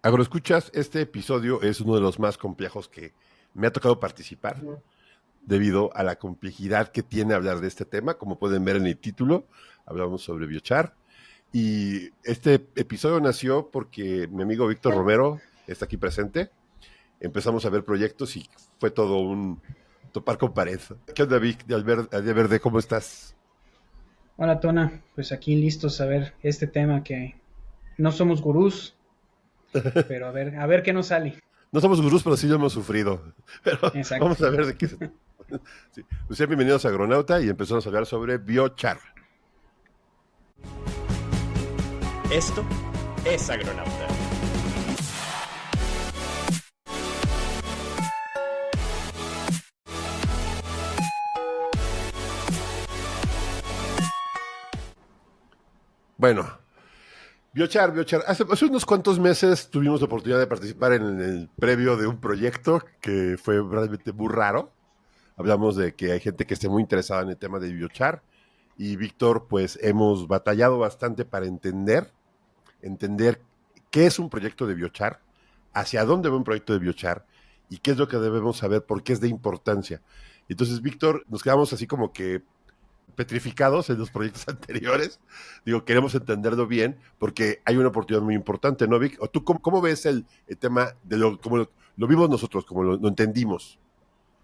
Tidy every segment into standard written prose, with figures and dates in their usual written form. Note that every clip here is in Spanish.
Agroescuchas, este episodio es uno de los más complejos que me ha tocado participar debido a la complejidad que tiene hablar de este tema. Como pueden ver en el título, hablamos sobre biochar. Y este episodio nació porque mi amigo Víctor Romero está aquí presente. Empezamos a ver proyectos y fue todo un topar con pared. ¿Qué onda, Vic, de Verde? ¿Cómo estás? Hola Tona, pues aquí listos a ver este tema que no somos gurús, pero a ver qué nos sale. No somos gurús, pero sí lo hemos sufrido. Pero Exacto. vamos a ver de qué se trata. Sí. Pues sean bienvenidos a Agronauta y empezamos a hablar sobre biochar. Esto es Agronauta. Bueno, biochar. Hace unos cuantos meses tuvimos la oportunidad de participar en el previo de un proyecto que fue realmente muy raro. Hablamos de que hay gente que esté muy interesada en el tema de biochar y Víctor, pues hemos batallado bastante para entender qué es un proyecto de biochar, hacia dónde va un proyecto de biochar y qué es lo que debemos saber, por qué es de importancia. Entonces, Víctor, nos quedamos así como que petrificados en los proyectos anteriores. Digo, queremos entenderlo bien porque hay una oportunidad muy importante, ¿no, Vic? ¿O tú cómo ves el tema de cómo lo vimos nosotros, cómo lo entendimos?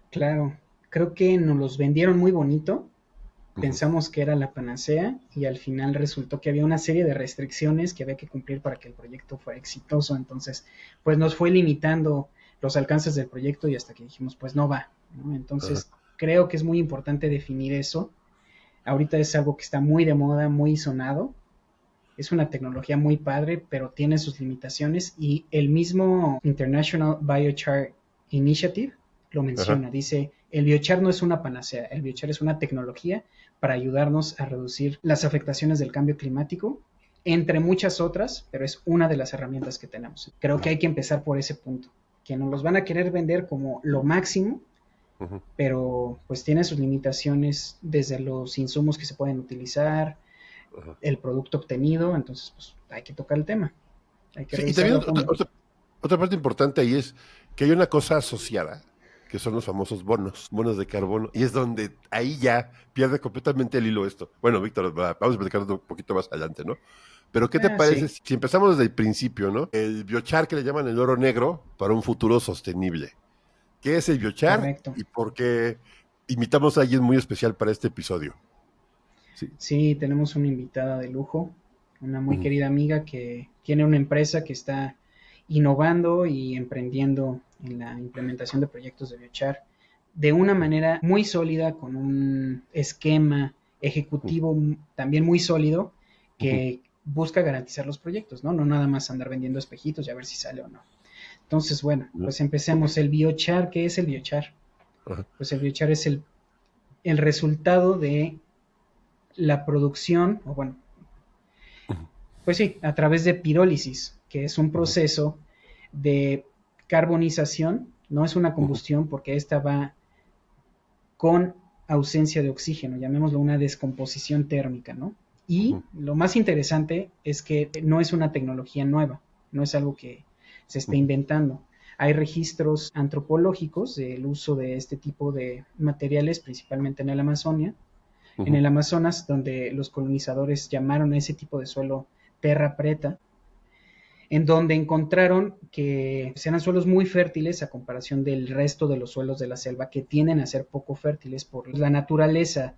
Claro, creo que nos los vendieron muy bonito, Uh-huh. pensamos que era la panacea y al final resultó que había una serie de restricciones que había que cumplir para que el proyecto fuera exitoso, entonces pues nos fue limitando los alcances del proyecto y hasta que dijimos pues no va, ¿no? Uh-huh. Entonces creo que es muy importante definir eso. Ahorita es algo que está muy de moda, muy sonado. Es una tecnología muy padre, pero tiene sus limitaciones y el mismo International Biochar Initiative lo Uh-huh. menciona. Dice, el biochar no es una panacea, el biochar es una tecnología para ayudarnos a reducir las afectaciones del cambio climático, entre muchas otras, pero es una de las herramientas que tenemos. Creo que hay que empezar por ese punto, que nos los van a querer vender como lo máximo, Uh-huh. pero pues tiene sus limitaciones desde los insumos que se pueden utilizar, Uh-huh. el producto obtenido, entonces pues hay que tocar el tema, hay que Sí, y también revisarlo a fondo. otra parte importante ahí es que hay una cosa asociada, que son los famosos bonos de carbono, y es donde ahí ya pierde completamente el hilo esto. Bueno, Víctor, vamos a platicar un poquito más adelante, ¿no? Pero ¿qué te Ah, parece sí, si empezamos desde el principio, ¿no? El biochar que le llaman el oro negro para un futuro sostenible. ¿Qué es el biochar correcto. y por qué invitamos a alguien muy especial para este episodio? Sí. Sí, tenemos una invitada de lujo, una muy Ujú. querida amiga que tiene una empresa que está innovando y emprendiendo en la implementación de proyectos de biochar de una manera muy sólida, con un esquema ejecutivo también muy sólido Ujú. que busca garantizar los proyectos, ¿no? No nada más andar vendiendo espejitos y a ver si sale o no. Entonces, bueno, Ujú. pues empecemos. El biochar, ¿qué es el biochar? Ajá. Pues el biochar es el resultado de la producción, o bueno, Ujú. pues sí, a través de pirólisis, que es un Ujú. proceso de carbonización, no es una Ujú. combustión porque esta va con ausencia de oxígeno, llamémoslo una descomposición térmica, ¿no? Y Ujú. lo más interesante es que no es una tecnología nueva, no es algo que se esté Ujú. inventando. Hay registros antropológicos del uso de este tipo de materiales, principalmente en el Amazonia, en Ujú. el Amazonas, donde los colonizadores llamaron a ese tipo de suelo terra preta, en donde encontraron que eran suelos muy fértiles a comparación del resto de los suelos de la selva, que tienden a ser poco fértiles por la naturaleza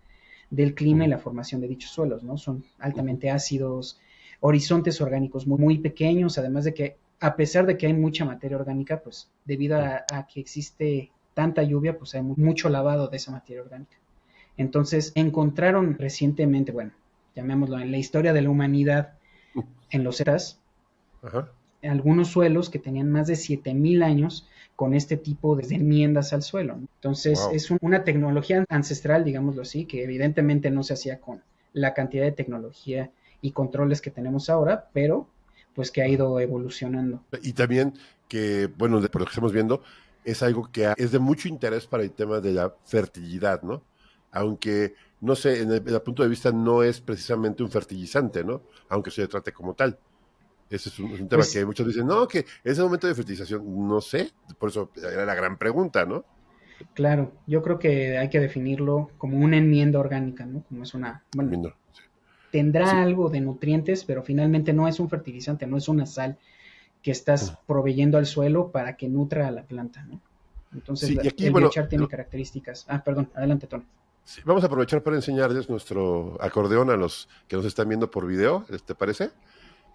del clima y Ujú. la formación de dichos suelos, ¿no? Son Ujú. altamente ácidos, horizontes orgánicos muy, muy pequeños, además de que a pesar de que hay mucha materia orgánica, pues debido a que existe tanta lluvia, pues hay mucho lavado de esa materia orgánica. Entonces encontraron recientemente, bueno, llamémoslo en la historia de la humanidad, Ujú. en los Ceras, Ajá. algunos suelos que tenían más de 7000 años con este tipo de enmiendas al suelo, ¿no? Entonces Wow. es una tecnología ancestral, digámoslo así, que evidentemente no se hacía con la cantidad de tecnología y controles que tenemos ahora, pero pues que ha Ajá. ido evolucionando. Y también que, bueno, por lo que estamos viendo, es algo que es de mucho interés para el tema de la fertilidad, ¿no? Aunque, no sé, en el punto de vista no es precisamente un fertilizante, ¿no? Aunque se le trate como tal. Ese es un tema Pues que muchos dicen, no, que ese momento de fertilización, no sé, por eso era la gran pregunta, ¿no? claro, yo creo que hay que definirlo como una enmienda orgánica, ¿no? Como es una, bueno, No, tendrá sí, algo de nutrientes, pero finalmente no es un fertilizante, no es una sal que sí, estás proveyendo al suelo para que nutra a la planta, ¿no? Entonces sí, y aquí, el bueno, biochar tiene características. Ah, perdón, adelante, Tony. sí, vamos a aprovechar para enseñarles nuestro acordeón a los que nos están viendo por video, ¿te parece?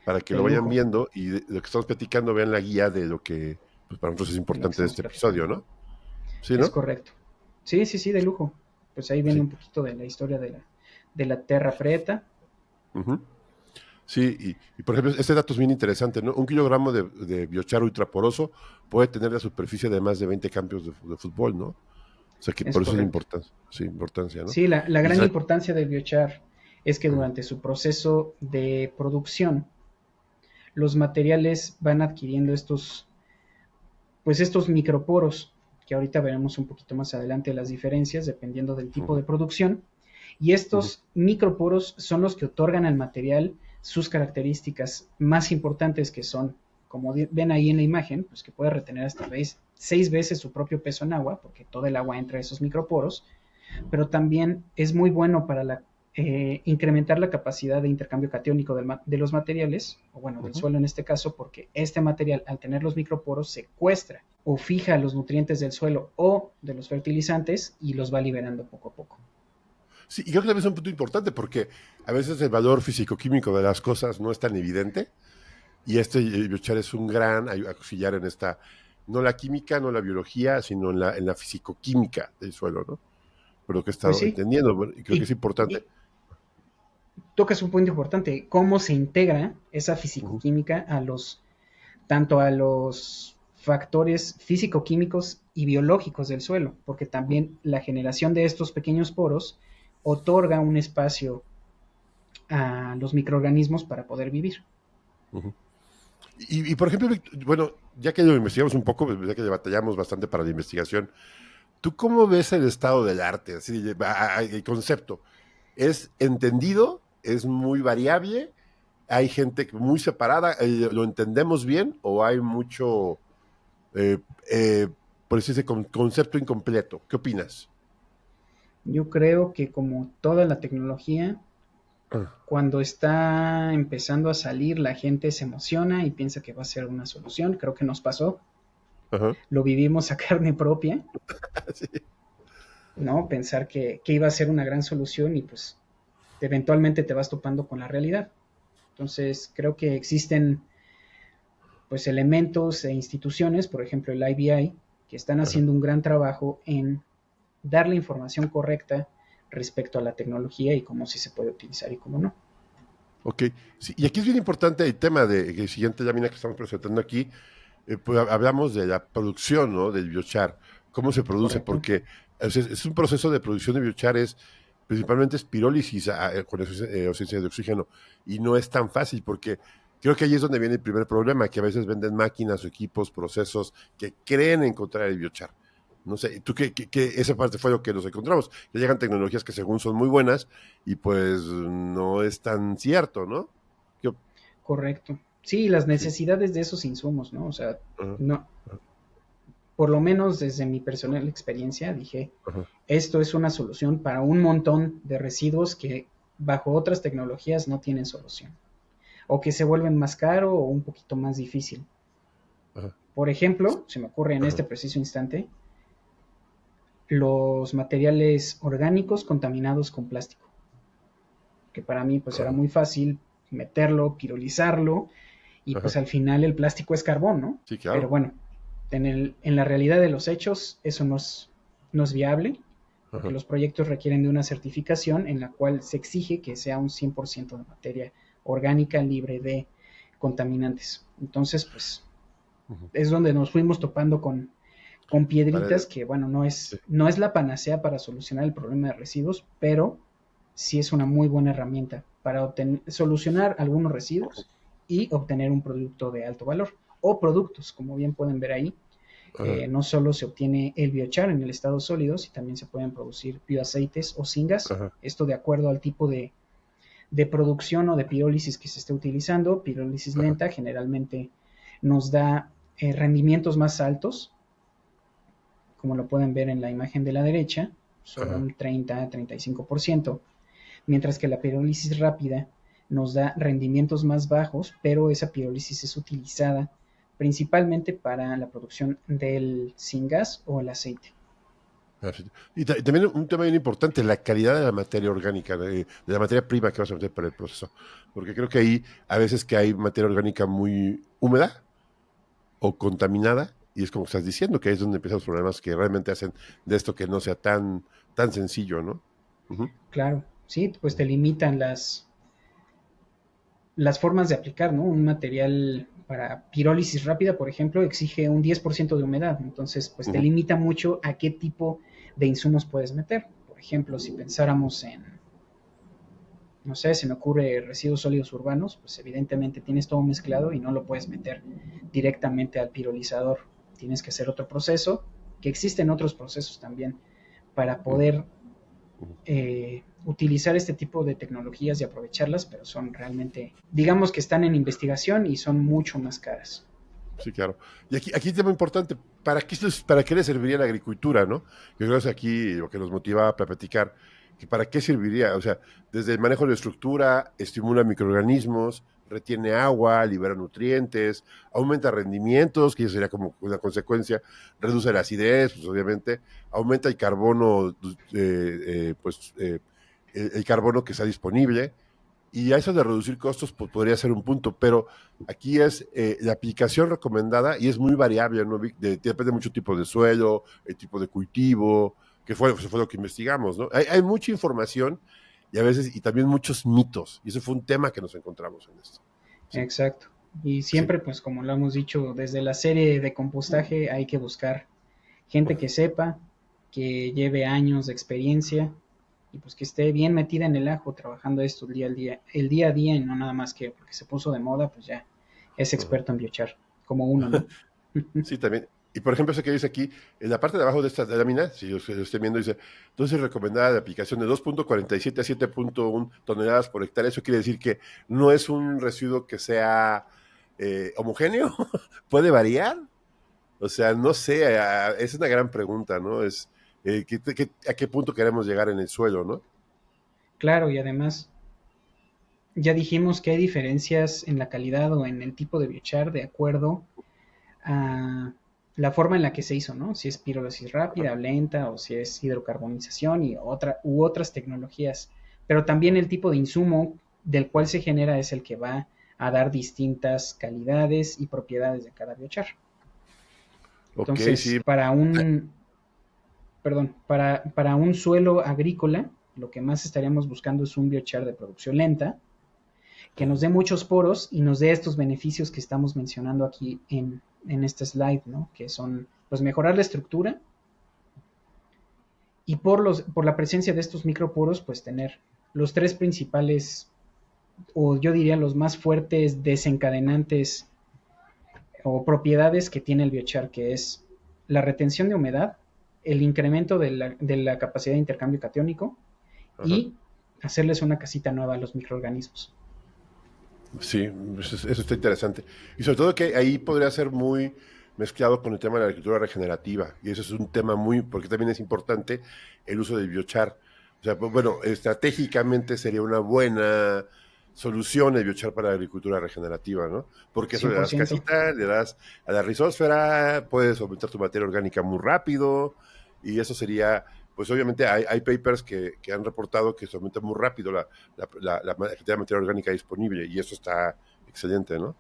Para que De lo vayan lujo, viendo y de lo que estamos platicando vean la guía de lo que pues, para nosotros es de lo que importante de estamos este platicando. episodio, ¿no? ¿Sí, Es no? correcto. Sí, sí, sí, de lujo. Pues ahí viene Sí. un poquito de la historia de la Terra Preta. Ujú. Sí, y, por ejemplo, este dato es bien interesante, ¿no? Un kilogramo de biochar ultraporoso puede tener la superficie de más de 20 campos de fútbol, ¿no? O sea que Es por eso es la correcto. importancia, sí, importancia, ¿no? Sí, la Y gran importancia del biochar es que Ujú, durante su proceso de producción, los materiales van adquiriendo pues estos microporos, que ahorita veremos un poquito más adelante las diferencias dependiendo del tipo ujú, de producción. Y ujú, estos microporos son los que otorgan al material sus características más importantes, que son, como ven ahí en la imagen, pues que puede retener hasta 6 veces su propio peso en agua, porque todo el agua entra a esos microporos, pero también es muy bueno para incrementar la capacidad de intercambio catiónico de los materiales, o bueno, del ujú. suelo en este caso, porque este material, al tener los microporos, secuestra o fija los nutrientes del suelo o de los fertilizantes y los va liberando poco a poco. Sí, y creo que también es un punto importante porque a veces el valor físico-químico de las cosas no es tan evidente y el biochar es un gran auxiliar en esta, no la química, no la biología, sino en la físico-química del suelo, ¿no? Por lo que he Pues estado sí, entendiendo, bueno, y creo que es y, importante. y tocas un punto importante, cómo se integra esa Ujú, fisicoquímica tanto a los factores físico-químicos y biológicos del suelo, porque ujú, también la generación de estos pequeños poros otorga un espacio a los microorganismos para poder vivir. ujú. Por ejemplo, bueno, ya que lo investigamos un poco, ya que batallamos bastante para la investigación, ¿tú cómo ves el estado del arte? Así, el concepto, ¿es entendido? ¿Es muy variable? ¿Hay gente muy separada? ¿Lo entendemos bien? ¿O hay mucho, eh, eh, por decirse, concepto incompleto? ¿Qué opinas? Yo creo que como toda la tecnología, Ah, cuando está empezando a salir, la gente se emociona y piensa que va a ser una solución. Creo que nos pasó, ajá, lo vivimos a carne propia, sí, ¿no? Pensar que iba a ser una gran solución y pues eventualmente te vas topando con la realidad. Entonces, creo que existen pues elementos e instituciones, por ejemplo el IBI, que están ajá. haciendo un gran trabajo en dar la información correcta respecto a la tecnología y cómo sí se puede utilizar y cómo no. Ok, sí, y aquí es bien importante el tema de que el siguiente lámina que estamos presentando aquí, pues hablamos de la producción, ¿no? Del biochar, cómo se produce, Correcto, porque es un proceso de producción de biochar, principalmente es pirólisis con ausencia de oxígeno, y no es tan fácil porque creo que ahí es donde viene el primer problema, que a veces venden máquinas o equipos, procesos que creen encontrar el biochar. No sé, tú esa parte fue lo que nos encontramos. Ya llegan tecnologías que según son muy buenas y pues no es tan cierto, ¿no? Yo, correcto. Sí, las sí. necesidades de esos insumos, ¿no? O sea, Ajá, no, por lo menos desde mi personal experiencia dije, ajá, esto es una solución para un montón de residuos que bajo otras tecnologías no tienen solución, o que se vuelven más caro o un poquito más difícil. ajá, Por ejemplo, se me ocurre en ajá, este preciso instante, los materiales orgánicos contaminados con plástico, que para mí pues era ajá, muy fácil meterlo, pirolizarlo, y pues ajá. al final el plástico es carbón, ¿no? Sí, Pero claro. bueno, en la realidad de los hechos eso no es viable, porque Ajá, los proyectos requieren de una certificación en la cual se exige que sea un 100% de materia orgánica libre de contaminantes. Entonces, pues ujú. es donde nos fuimos topando con piedritas Vale, que, bueno, sí, no es la panacea para solucionar el problema de residuos, pero sí es una muy buena herramienta para solucionar algunos ujú, residuos y obtener un producto de alto valor. O productos, como bien pueden ver ahí, ajá, no solo se obtiene el biochar en el estado sólido, sino también se pueden producir bioaceites o singas, ajá, esto de acuerdo al tipo de producción o de pirólisis que se esté utilizando. Pirólisis lenta generalmente nos da rendimientos más altos, como lo pueden ver en la imagen de la derecha, sobre un 30-35%, mientras que la pirólisis rápida nos da rendimientos más bajos, pero esa pirólisis es utilizada principalmente para la producción del syngas o el aceite. Y también un tema bien importante, la calidad de la materia orgánica, de la materia prima que vas a meter para el proceso. Porque creo que ahí, a veces que hay materia orgánica muy húmeda o contaminada, y es como estás diciendo, que ahí es donde empiezan los problemas que realmente hacen de esto que no sea tan sencillo, ¿no? Uh-huh. Claro, sí, pues te limitan las formas de aplicar, ¿no? Un material para pirólisis rápida, por ejemplo, exige un 10% de humedad, entonces pues te limita mucho a qué tipo de insumos puedes meter. Por ejemplo, si pensáramos en, no sé, se me ocurre residuos sólidos urbanos, pues evidentemente tienes todo mezclado y no lo puedes meter directamente al pirolizador. Tienes que hacer otro proceso, que existen otros procesos también para poder utilizar este tipo de tecnologías y aprovecharlas, pero son realmente, digamos que están en investigación y son mucho más caras. Sí, claro. Y aquí el tema importante, ¿para qué le serviría la agricultura, no? Yo creo que es aquí lo que nos motiva para platicar, que para qué serviría, o sea, desde el manejo de la estructura, estimula microorganismos, retiene agua, libera nutrientes, aumenta rendimientos, que eso sería como una consecuencia, reduce la acidez, pues obviamente, aumenta el carbono, el carbono que está disponible, y a eso de reducir costos pues, podría ser un punto, pero aquí es la aplicación recomendada y es muy variable, ¿no? Depende mucho tipo de suelo, el tipo de cultivo, que fue lo que investigamos, ¿no? Hay mucha información y a veces, y también muchos mitos, y ese fue un tema que nos encontramos en esto. ¿Sí? Exacto. Y Sí. siempre, pues como lo hemos dicho, desde la serie de compostaje hay que buscar gente que sepa, que lleve años de experiencia y pues que esté bien metida en el ajo trabajando esto el día a día y no nada más que porque se puso de moda, pues ya es Uh-huh. experto en biochar, como uno, ¿no? Sí, también. Y por ejemplo, ese que dice aquí, en la parte de abajo de esta lámina, si lo estoy viendo, dice, entonces recomendada la aplicación de 2.47 a 7.1 toneladas por hectárea. Eso quiere decir que no es un residuo que sea homogéneo, puede variar. O sea, no sé, es una gran pregunta, ¿no? Es, ¿a qué punto queremos llegar en el suelo, no? Claro, y además ya dijimos que hay diferencias en la calidad o en el tipo de biochar de acuerdo a la forma en la que se hizo, ¿no? Si es pirólisis rápida o lenta o si es hidrocarbonización u otras tecnologías. Pero también el tipo de insumo del cual se genera es el que va a dar distintas calidades y propiedades de cada biochar. Ok, Entonces, sí. para un suelo agrícola, lo que más estaríamos buscando es un biochar de producción lenta, que nos dé muchos poros y nos dé estos beneficios que estamos mencionando aquí en este slide, ¿no? Que son, pues, mejorar la estructura y por la presencia de estos microporos, pues, tener los tres principales, o yo diría los más fuertes desencadenantes o propiedades que tiene el biochar, que es la retención de humedad, el incremento de la capacidad de intercambio catiónico Ajá. y hacerles una casita nueva a los microorganismos. Sí, eso está interesante. Y sobre todo que ahí podría ser muy mezclado con el tema de la agricultura regenerativa. Y eso es un tema muy, porque también es importante el uso del biochar. O sea, pues, bueno, estratégicamente sería una buena solución el biochar para la agricultura regenerativa, ¿no? Porque eso le das 100%. casita, le das a la rizósfera, puedes aumentar tu materia orgánica muy rápido, y eso sería, pues obviamente hay papers que han reportado que se aumenta muy rápido la cantidad de materia orgánica disponible y eso está excelente, ¿no?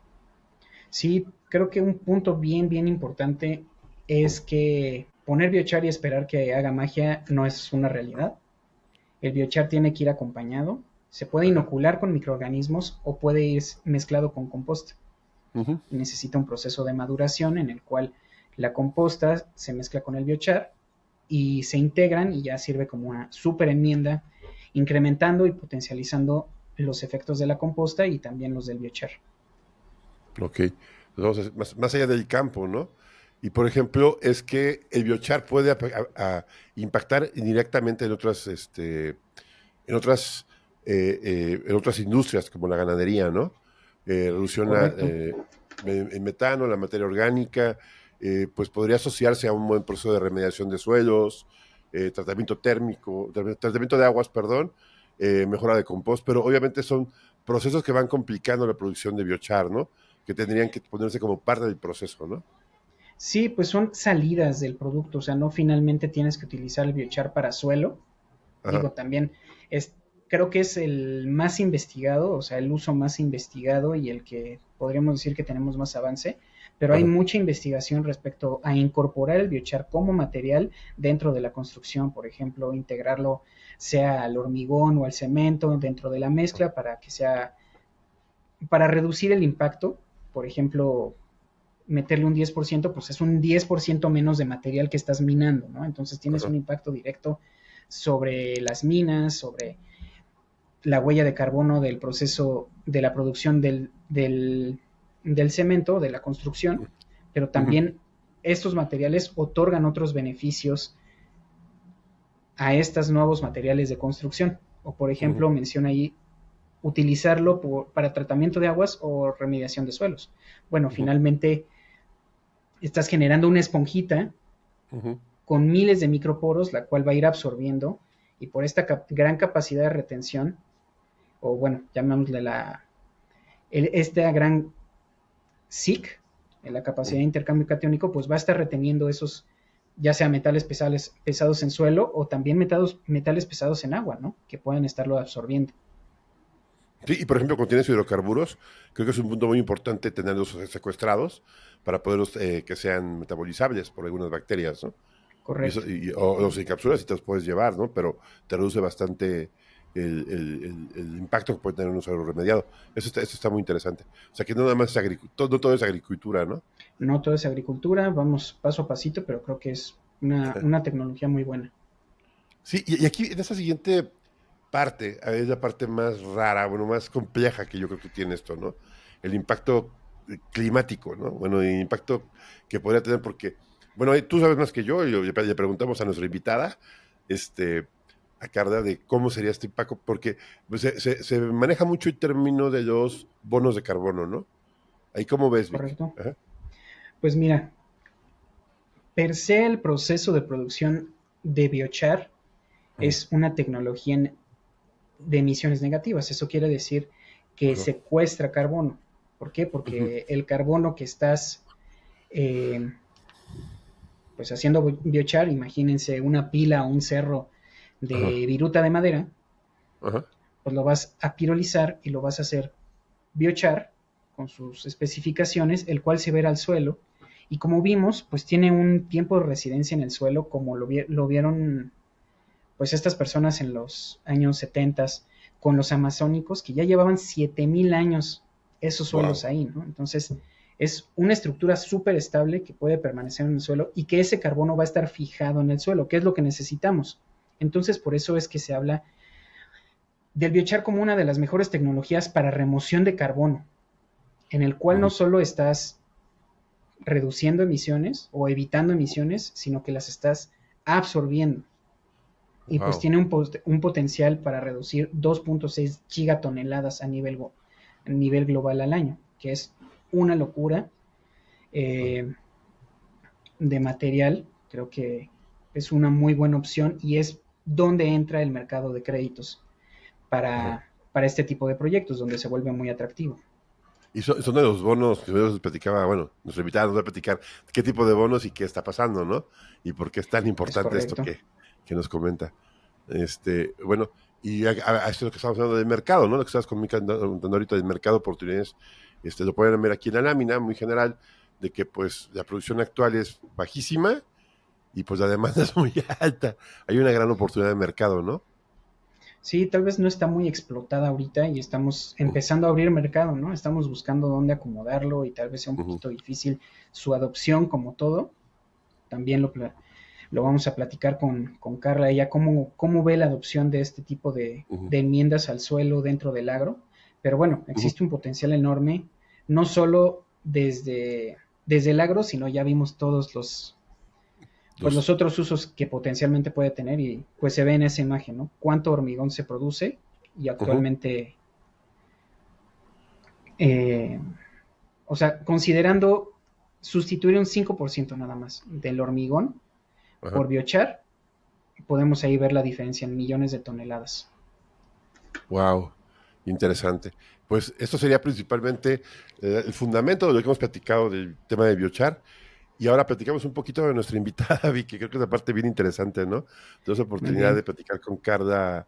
Sí, creo que un punto bien importante es que poner biochar y esperar que haga magia no es una realidad. El biochar tiene que ir acompañado. Se puede Ajá. inocular con microorganismos o puede ir mezclado con composta. Uh-huh. Necesita un proceso de maduración en el cual la composta se mezcla con el biochar y se integran y ya sirve como una super enmienda, incrementando y potencializando los efectos de la composta y también los del biochar. Ok. Entonces, más allá del campo, ¿no? Y por ejemplo, es que el biochar puede impactar indirectamente en otras en otras industrias como la ganadería, ¿no? Reducción Correcto. en metano, la materia orgánica, pues podría asociarse a un buen proceso de remediación de suelos, tratamiento térmico, tratamiento de aguas, perdón, mejora de compost, pero obviamente son procesos que van complicando la producción de biochar, ¿no? Que tendrían que ponerse como parte del proceso, ¿no? Sí, pues son salidas del producto, o sea, no finalmente tienes que utilizar el biochar para suelo. Ajá, Digo, también es, creo que es el más investigado, o sea, el uso más investigado y el que podríamos decir que tenemos más avance, pero hay ajá, mucha investigación respecto a incorporar el biochar como material dentro de la construcción, por ejemplo, integrarlo sea al hormigón o al cemento dentro de la mezcla para que sea, para reducir el impacto, por ejemplo, meterle un 10%, pues es un 10% menos de material que estás minando, ¿no? Entonces tienes ajá, un impacto directo sobre las minas, sobre la huella de carbono del proceso de la producción del cemento, de la construcción, pero ujú, también estos materiales otorgan otros beneficios a estos nuevos materiales de construcción. O por ujú, ejemplo, menciona ahí utilizarlo para tratamiento de aguas o remediación de suelos. Bueno, ujú, finalmente estás generando una esponjita ujú, con miles de microporos, la cual va a ir absorbiendo y por esta gran capacidad de retención, o bueno, llamémosle esta gran SiC, en la capacidad ujú. de intercambio catiónico, pues va a estar reteniendo esos, ya sea metales pesados en suelo o también metales pesados en agua, ¿no? Que pueden estarlo absorbiendo. Sí, y por ejemplo, cuando tienes hidrocarburos, creo que es un punto muy importante tenerlos secuestrados para poderlos que sean metabolizables por algunas bacterias, ¿no? Y eso, Correcto. o los encapsulas y te los puedes llevar, ¿no? Pero te reduce bastante el impacto que puede tener un usuario remediado. Eso está muy interesante. O sea, que no nada más es agricultura, no todo es agricultura, ¿no? No todo es agricultura, vamos paso a pasito, pero creo que es una tecnología muy buena. Sí, y aquí en esta siguiente parte, es la parte más rara, bueno, más compleja que yo creo que tiene esto, ¿no? El impacto climático, ¿no? Bueno, el impacto que podría tener, porque, bueno, tú sabes más que yo, y le preguntamos a nuestra invitada, este, a Carla, de cómo sería este impacto, porque pues, se maneja mucho el término de los bonos de carbono, ¿no? Ahí cómo ves, Vic. Correcto. Ajá, Pues mira, per se el proceso de producción de biochar ujú, es una tecnología de emisiones negativas. Eso quiere decir que ajá, secuestra carbono. ¿Por qué? ujú, Porque el carbono que estás eh, pues haciendo biochar, imagínense una pila o un cerro ajá, de viruta de madera, ajá, pues lo vas a pirolizar y lo vas a hacer biochar con sus especificaciones, el cual se verá al suelo. Y como vimos, pues tiene un tiempo de residencia en el suelo, como lo vieron pues estas personas en los años 70 con los amazónicos, que ya llevaban 7000 años esos suelos wow, ahí, ¿no? Entonces, es una estructura súper estable que puede permanecer en el suelo y que ese carbono va a estar fijado en el suelo, que es lo que necesitamos. Entonces, por eso es que se habla del biochar como una de las mejores tecnologías para remoción de carbono, en el cual no ujú, solo estás reduciendo emisiones o evitando emisiones, sino que las estás absorbiendo. Y pues wow, tiene un potencial para reducir 2.6 gigatoneladas a nivel global al año, que es una locura eh, de material. Creo que es una muy buena opción y es donde entra el mercado de créditos ajá. para este tipo de proyectos, donde se vuelve muy atractivo. Y son de los bonos que nos platicaba, bueno, nos invitaron nos va a platicar qué tipo de bonos y qué está pasando, ¿no? Y por qué es tan Es importante esto correcto, que nos comenta. Bueno, y a esto es lo que estamos hablando del mercado, ¿no? Lo que estás comentando ahorita del mercado de oportunidades, lo pueden ver aquí en la lámina, muy general, de que pues la producción actual es bajísima y pues la demanda es muy alta. Hay una gran oportunidad de mercado, ¿no? sí, tal vez no está muy explotada ahorita y estamos empezando a abrir mercado, ¿no? Estamos buscando dónde acomodarlo y tal vez sea un Ujú, poquito difícil su adopción como todo. También lo vamos a platicar con Carla, ella cómo ve la adopción de este tipo ujú, de enmiendas al suelo dentro del agro. Pero bueno, ujú. existe un potencial enorme, no solo desde el agro, sino ya vimos todos pues Los, los otros usos que potencialmente puede tener y pues se ve en esa imagen, ¿no? Cuánto hormigón se produce y Ujú. actualmente, eh, o sea, considerando sustituir un 5% nada más del hormigón Ajá. por biochar, podemos ahí ver la diferencia en millones de toneladas. Wow, interesante. Pues esto sería principalmente el fundamento de lo que hemos platicado del tema de biochar. Y ahora platicamos un poquito de nuestra invitada, Vicky, creo que es una parte bien interesante, ¿no? Tenemos la Muy oportunidad de bien, platicar con Carla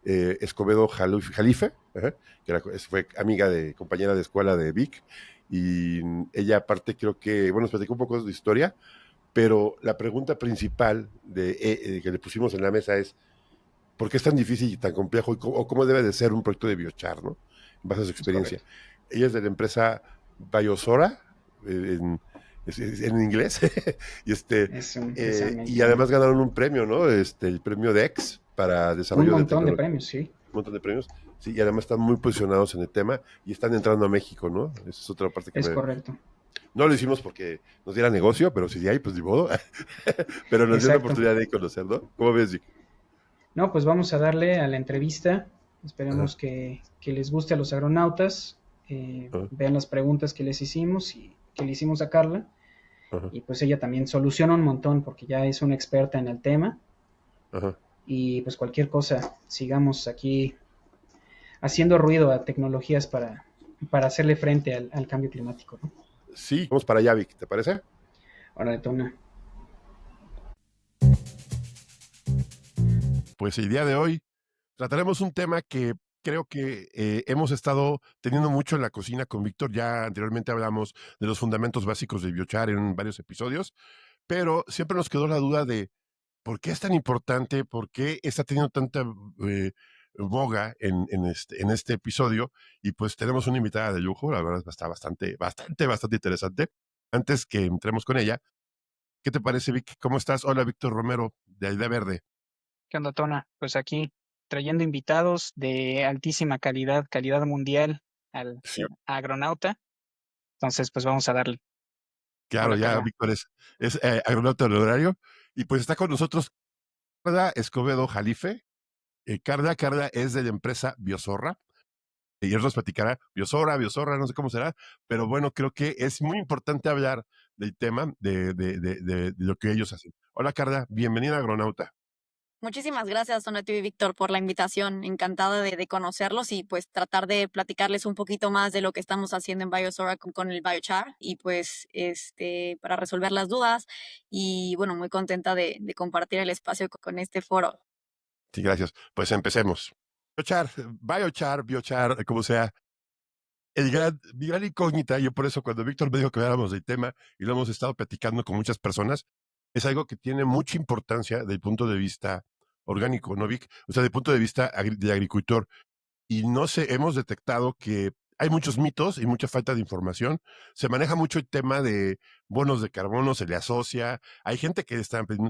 Escobedo Jalife, ajá, que fue amiga de, compañera de escuela de Vic, y ella aparte creo que, bueno, nos platicó un poco de su historia, pero la pregunta principal que le pusimos en la mesa es, ¿por qué es tan difícil y tan complejo o cómo debe de ser un proyecto de biochar, ¿no? En base a su es experiencia. correcto. Ella es de la empresa Biosora, en, en inglés, y, Es y americano. además ganaron un premio, ¿no? El premio DEX para Un desarrollo de montón de tecnología, premios, sí, un montón de premios. Sí, y además están muy posicionados en el tema y están entrando a México, ¿no? Esa es otra parte que es me... correcto. No lo hicimos porque nos diera negocio, pero si de ahí, pues ni modo. Pero nos dio la Exacto. oportunidad de conocer, ¿no? ¿Cómo ves, Vic? No, pues vamos a darle a la entrevista. Ajá, Esperemos que les guste a los agronautas, ajá, vean las preguntas que les hicimos y que le hicimos a Carla. ajá, Y pues ella también soluciona un montón porque ya es una experta en el tema. ajá. Y pues cualquier cosa, sigamos aquí haciendo ruido a tecnologías para hacerle frente al cambio climático, ¿no? Sí, vamos para allá, Vic, ¿te parece? Ahora detona. Pues el día de hoy trataremos un tema que creo que hemos estado teniendo mucho en la cocina con Víctor. Ya anteriormente hablamos de los fundamentos básicos de biochar en varios episodios, pero siempre nos quedó la duda de por qué es tan importante, por qué está teniendo tanta boga en este episodio. Y pues tenemos una invitada de lujo, la verdad está bastante interesante. Antes que entremos con ella, ¿qué te parece, Vic? ¿Cómo estás? Hola, Víctor Romero, de Aldea Verde. ¿Qué onda, Tona? Pues aquí trayendo invitados de altísima calidad, calidad mundial al Sí, agronauta. Entonces, pues vamos a darle. claro, Hola, ya Carla. Víctor es agronauta honorario y pues está con nosotros Carla Escobedo Jalife. Carla es de la empresa Biosorra y él nos platicará Biosorra, no sé cómo será, pero bueno, creo que es muy importante hablar del tema de lo que ellos hacen. Hola Carla, bienvenida a Agronauta. Muchísimas gracias, Donatio y Víctor, por la invitación. Encantada de conocerlos y pues tratar de platicarles un poquito más de lo que estamos haciendo en Biosora con el Biochar y pues para resolver las dudas y bueno, muy contenta de compartir el espacio con este foro. Sí, gracias. Pues empecemos. Biochar, como sea, mi gran incógnita, yo por eso cuando Víctor me dijo que habláramos del tema y lo hemos estado platicando con muchas personas, es algo que tiene mucha importancia del punto de vista orgánico, ¿no, Vic? O sea, del punto de vista del agricultor. Y no sé, hemos detectado que hay muchos mitos y mucha falta de información. Se maneja mucho el tema de bonos de carbono, se le asocia. Hay gente que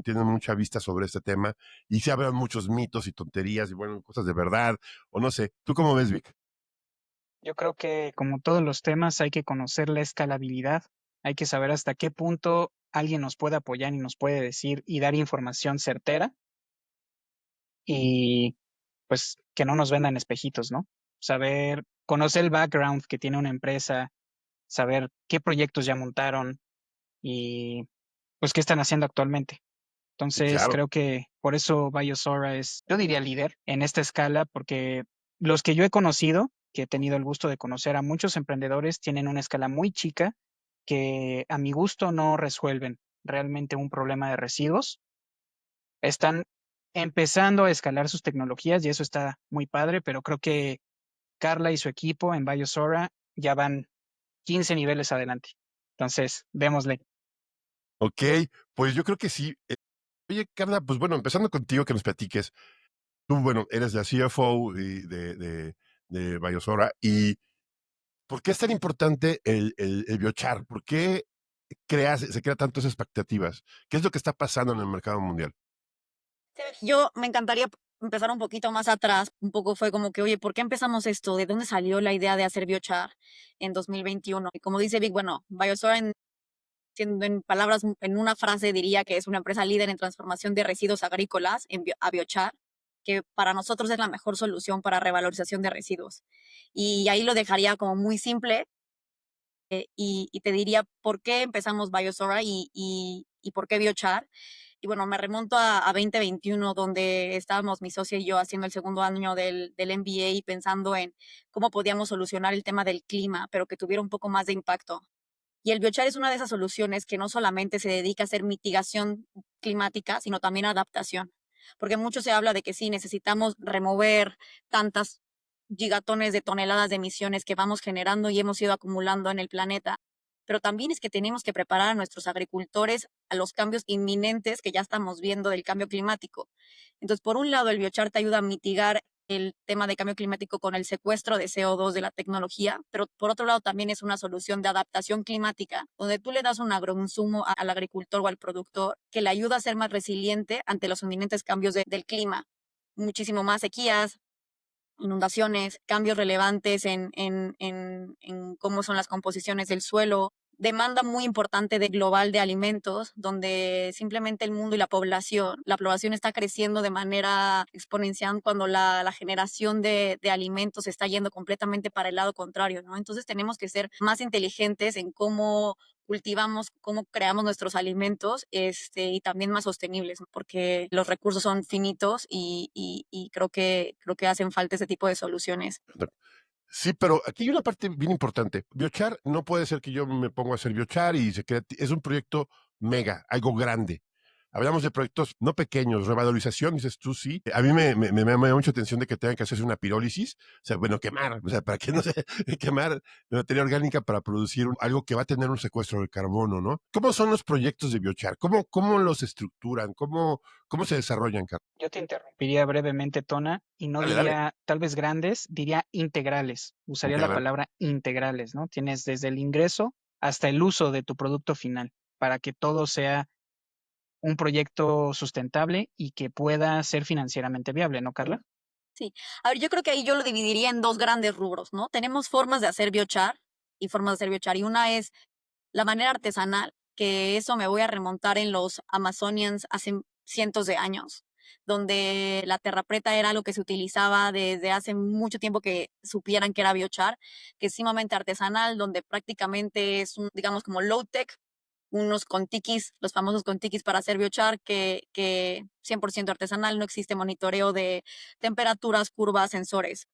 tiene mucha vista sobre este tema y se hablan muchos mitos y tonterías y bueno, cosas de verdad, o no sé. ¿Tú cómo ves, Vic? Yo creo que como todos los temas hay que conocer la escalabilidad, hay que saber hasta qué punto alguien nos puede apoyar y nos puede decir y dar información certera y pues que no nos vendan espejitos, ¿no? Saber, conocer el background que tiene una empresa, saber qué proyectos ya montaron y pues qué están haciendo actualmente. Sí, Entonces claro. creo que por eso Biosora es, yo diría líder en esta escala, porque los que yo he conocido, que he tenido el gusto de conocer a muchos emprendedores, tienen una escala muy chica que a mi gusto no resuelven realmente un problema de residuos. Están empezando a escalar sus tecnologías y eso está muy padre, pero creo que Carla y su equipo en Biosora ya van 15 niveles adelante. Entonces, démosle. Ok, pues yo creo que sí. Oye, Carla, pues bueno, empezando contigo, que nos platiques. Tú, bueno, eres la CFO de Biosora. ¿Y por qué es tan importante el biochar? ¿Por qué se crea tantas expectativas? ¿Qué es lo que está pasando en el mercado mundial? Yo me encantaría empezar un poquito más atrás, un poco fue como que, oye, ¿por qué empezamos esto? ¿De dónde salió la idea de hacer Biochar en 2021? Y como dice Vic, bueno, Biosora siendo en palabras, en una frase diría que es una empresa líder en transformación de residuos agrícolas a biochar, que para nosotros es la mejor solución para revalorización de residuos. Y ahí lo dejaría como muy simple, y te diría por qué empezamos Biosora y por qué Biochar. Y bueno, me remonto a 2021, donde estábamos mi socia y yo haciendo el segundo año del MBA y pensando en cómo podíamos solucionar el tema del clima, pero que tuviera un poco más de impacto. Y el biochar es una de esas soluciones que no solamente se dedica a hacer mitigación climática, sino también adaptación. Porque mucho se habla de que sí, necesitamos remover tantas gigatones de toneladas de emisiones que vamos generando y hemos ido acumulando en el planeta, pero también es que tenemos que preparar a nuestros agricultores a los cambios inminentes que ya estamos viendo del cambio climático. Entonces, por un lado, el biochar te ayuda a mitigar el tema de cambio climático con el secuestro de CO2 de la tecnología, pero por otro lado también es una solución de adaptación climática, donde tú le das un agroinsumo al agricultor o al productor que le ayuda a ser más resiliente ante los inminentes cambios del clima. Muchísimo más sequías, inundaciones, cambios relevantes en cómo son las composiciones del suelo, demanda muy importante de global de alimentos, donde simplemente el mundo y la población está creciendo de manera exponencial cuando la generación de alimentos está yendo completamente para el lado contrario, ¿no? Entonces tenemos que ser más inteligentes en cómo cultivamos, cómo creamos nuestros alimentos, y también más sostenibles, ¿no? Porque los recursos son finitos y creo que hacen falta ese tipo de soluciones. Sí, pero aquí hay una parte bien importante. Biochar no puede ser que yo me ponga a hacer biochar y se quede. Es un proyecto mega, algo grande. Hablamos de proyectos no pequeños, revalorización, dices tú sí. A mí me llama mucha atención de que tengan que hacerse una pirólisis, o sea, bueno, quemar, o sea, para que no se quemar materia orgánica para producir algo que va a tener un secuestro de carbono, ¿no? ¿Cómo son los proyectos de biochar? ¿Cómo los estructuran? ¿Cómo se desarrollan, Carlos? Yo te interrumpiría brevemente, Tona, y no Dale, dale. diría tal vez grandes, diría integrales. Usaría la Integral. palabra integrales, ¿no? Tienes desde el ingreso hasta el uso de tu producto final para que todo sea un proyecto sustentable y que pueda ser financieramente viable, ¿no, Carla? Sí, a ver, yo creo que ahí yo lo dividiría en dos grandes rubros, ¿no? Tenemos formas de hacer biochar y formas de hacer biochar, y una es la manera artesanal, que eso me voy a remontar en los Amazonians hace cientos de años, donde la terrapreta era lo que se utilizaba desde hace mucho tiempo que supieran que era biochar, que es sumamente artesanal, donde prácticamente es un, digamos, como low tech, unos contiquis, los famosos contiquis para hacer biochar, que 100% artesanal, no existe monitoreo de temperaturas, curvas, sensores.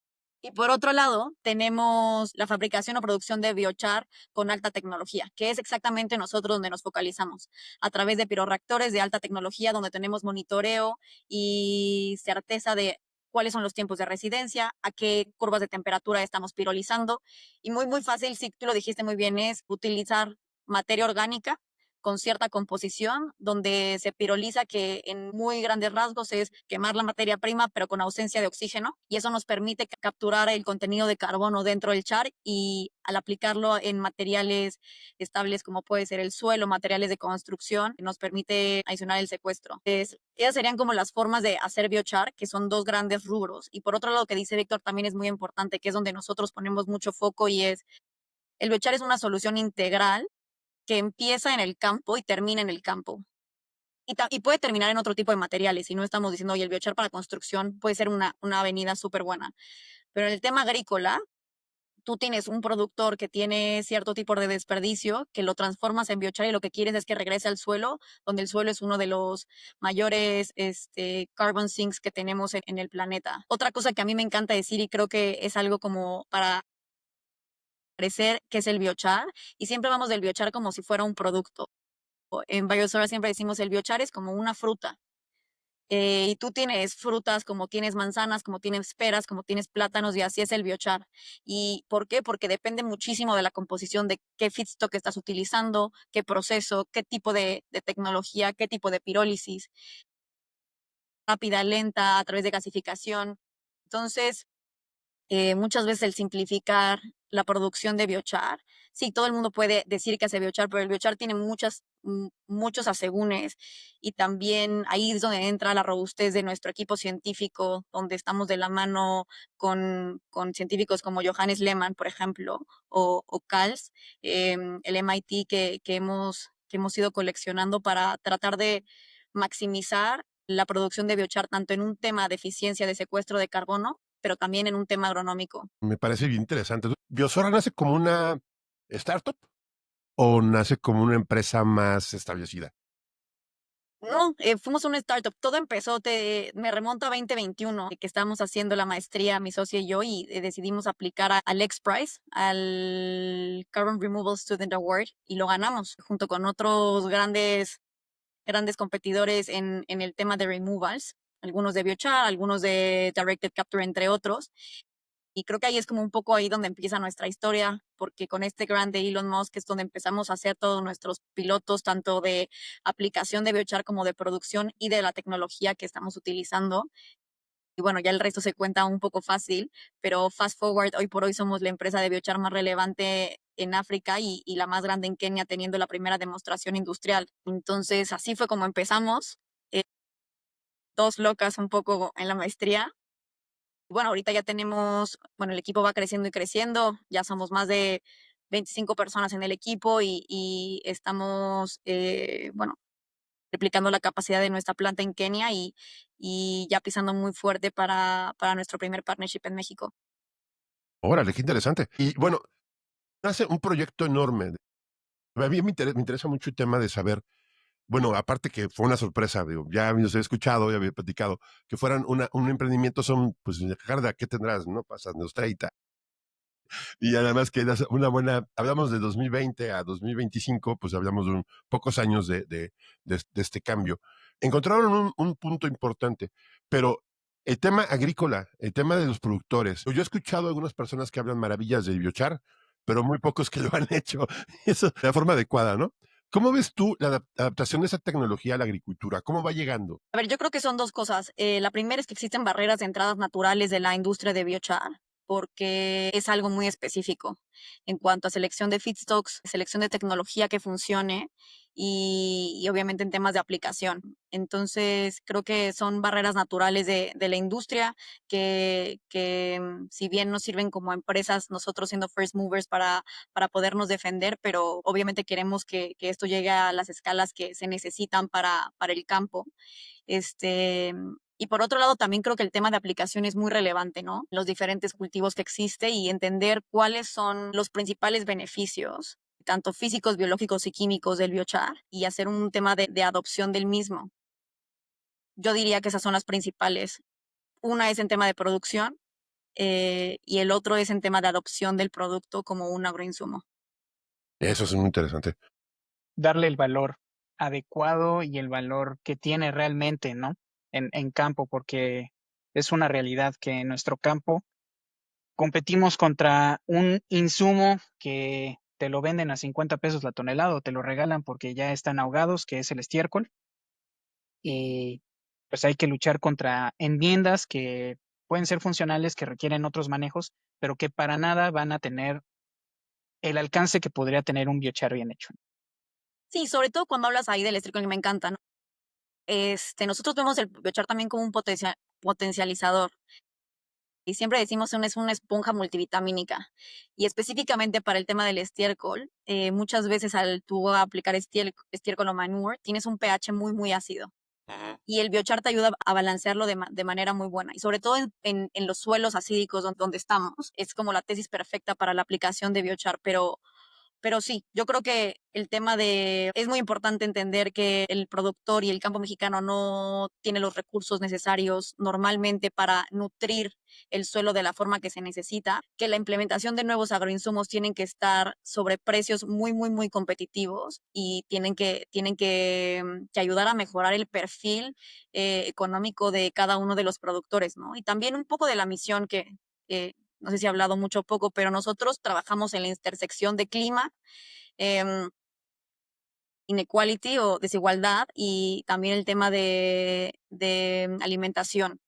Y por otro lado, tenemos la fabricación o producción de biochar con alta tecnología, que es exactamente nosotros donde nos focalizamos, a través de pirorreactores de alta tecnología, donde tenemos monitoreo y certeza de cuáles son los tiempos de residencia, a qué curvas de temperatura estamos pirolizando. Y muy, muy fácil, si tú lo dijiste muy bien, es utilizar materia orgánica con cierta composición, donde se piroliza, que en muy grandes rasgos es quemar la materia prima, pero con ausencia de oxígeno, y eso nos permite capturar el contenido de carbono dentro del char, y al aplicarlo en materiales estables como puede ser el suelo, materiales de construcción, nos permite adicionar el secuestro. Esas serían como las formas de hacer biochar, que son dos grandes rubros. Y por otro lado, lo que dice Víctor también es muy importante, que es donde nosotros ponemos mucho foco, y es el biochar es una solución integral que empieza en el campo y termina en el campo. Y puede terminar en otro tipo de materiales. Y no estamos diciendo, oye, el biochar para construcción puede ser una avenida súper buena. Pero en el tema agrícola, tú tienes un productor que tiene cierto tipo de desperdicio, que lo transformas en biochar y lo que quieres es que regrese al suelo, donde el suelo es uno de los mayores carbon sinks que tenemos en el planeta. Otra cosa que a mí me encanta decir, y creo que es algo como para parecer, que es el biochar, y siempre vamos del biochar como si fuera un producto. En Biosora siempre decimos el biochar es como una fruta. Y tú tienes frutas, como tienes manzanas, como tienes peras, como tienes plátanos, y así es el biochar. ¿Y por qué? Porque depende muchísimo de la composición, de qué feedstock estás utilizando, qué proceso, qué tipo de tecnología, qué tipo de pirólisis, rápida, lenta, a través de gasificación. Entonces, muchas veces el simplificar la producción de biochar, sí, todo el mundo puede decir que hace biochar, pero el biochar tiene muchos asegúnes, y también ahí es donde entra la robustez de nuestro equipo científico, donde estamos de la mano con científicos como Johannes Lehmann, por ejemplo, o CALS, el MIT que hemos ido coleccionando para tratar de maximizar la producción de biochar tanto en un tema de eficiencia de secuestro de carbono, pero también en un tema agronómico. Me parece bien interesante. ¿Biosora nace como una startup o nace como una empresa más establecida? No, fuimos una startup. Todo empezó, me remonto a 2021, que estábamos haciendo la maestría, mi socio y yo, y decidimos aplicar al X-Prize, al Carbon Removal Student Award, y lo ganamos junto con otros grandes competidores en el tema de removals, algunos de biochar, algunos de directed capture, entre otros. Y creo que ahí es como un poco ahí donde empieza nuestra historia, porque con este grant de Elon Musk es donde empezamos a hacer todos nuestros pilotos, tanto de aplicación de biochar como de producción y de la tecnología que estamos utilizando. Y bueno, ya el resto se cuenta un poco fácil, pero fast forward, hoy por hoy somos la empresa de biochar más relevante en África y la más grande en Kenia, teniendo la primera demostración industrial. Entonces, así fue como empezamos, eh, dos locas un poco en la maestría. Bueno, ahorita ya tenemos, bueno, el equipo va creciendo y creciendo, ya somos más de 25 personas en el equipo y estamos, bueno, replicando la capacidad de nuestra planta en Kenia y ya pisando muy fuerte para nuestro primer partnership en México. Órale, qué interesante. Y bueno, hace un proyecto enorme. A mí me interesa mucho el tema de saber, bueno, aparte que fue una sorpresa, digo, ya los he escuchado, ya había platicado, que fueran un emprendimiento, son, pues, Jarda, ¿qué tendrás? ¿No? Pasan los 30. Y además que una buena, hablamos de 2020 a 2025, pues hablamos de pocos años de este cambio. Encontraron un punto importante, pero el tema agrícola, el tema de los productores. Yo he escuchado a algunas personas que hablan maravillas de biochar, pero muy pocos que lo han hecho. Eso de la forma adecuada, ¿no? ¿Cómo ves tú la adaptación de esa tecnología a la agricultura? ¿Cómo va llegando? A ver, yo creo que son dos cosas. La primera es que existen barreras de entradas naturales de la industria de biochar, porque es algo muy específico en cuanto a selección de feedstocks, selección de tecnología que funcione y obviamente en temas de aplicación. Entonces, creo que son barreras naturales de la industria que si bien nos sirven como empresas, nosotros siendo first movers para podernos defender, pero obviamente queremos que esto llegue a las escalas que se necesitan para el campo. Este, y por otro lado, también creo que el tema de aplicación es muy relevante, ¿no? Los diferentes cultivos que existe y entender cuáles son los principales beneficios, tanto físicos, biológicos y químicos del biochar y hacer un tema de adopción del mismo. Yo diría que esas son las principales. Una es en tema de producción y el otro es en tema de adopción del producto como un agroinsumo. Eso es muy interesante. Darle el valor adecuado y el valor que tiene realmente, ¿no? En campo, porque es una realidad que en nuestro campo competimos contra un insumo que te lo venden a 50 pesos la tonelada o te lo regalan porque ya están ahogados, que es el estiércol. Y pues hay que luchar contra enmiendas que pueden ser funcionales, que requieren otros manejos, pero que para nada van a tener el alcance que podría tener un biochar bien hecho. Sí, sobre todo cuando hablas ahí del eléctrico, que me encanta, ¿no? Nosotros vemos el biochar también como un potencializador. Y siempre decimos que es una esponja multivitamínica. Y específicamente para el tema del estiércol, muchas veces al tú aplicar estiércol o manure, tienes un pH muy, muy ácido. Y el biochar te ayuda a balancearlo de manera muy buena. Y sobre todo en los suelos acídicos donde estamos, es como la tesis perfecta para la aplicación de biochar. Pero sí, yo creo que el tema es muy importante entender que el productor y el campo mexicano no tiene los recursos necesarios normalmente para nutrir el suelo de la forma que se necesita, que la implementación de nuevos agroinsumos tienen que estar sobre precios muy, muy, muy competitivos y tienen que ayudar a mejorar el perfil económico de cada uno de los productores, ¿no? Y también un poco de la misión que no sé si he hablado mucho o poco, pero nosotros trabajamos en la intersección de clima, eh, inequality o desigualdad y también el tema de alimentación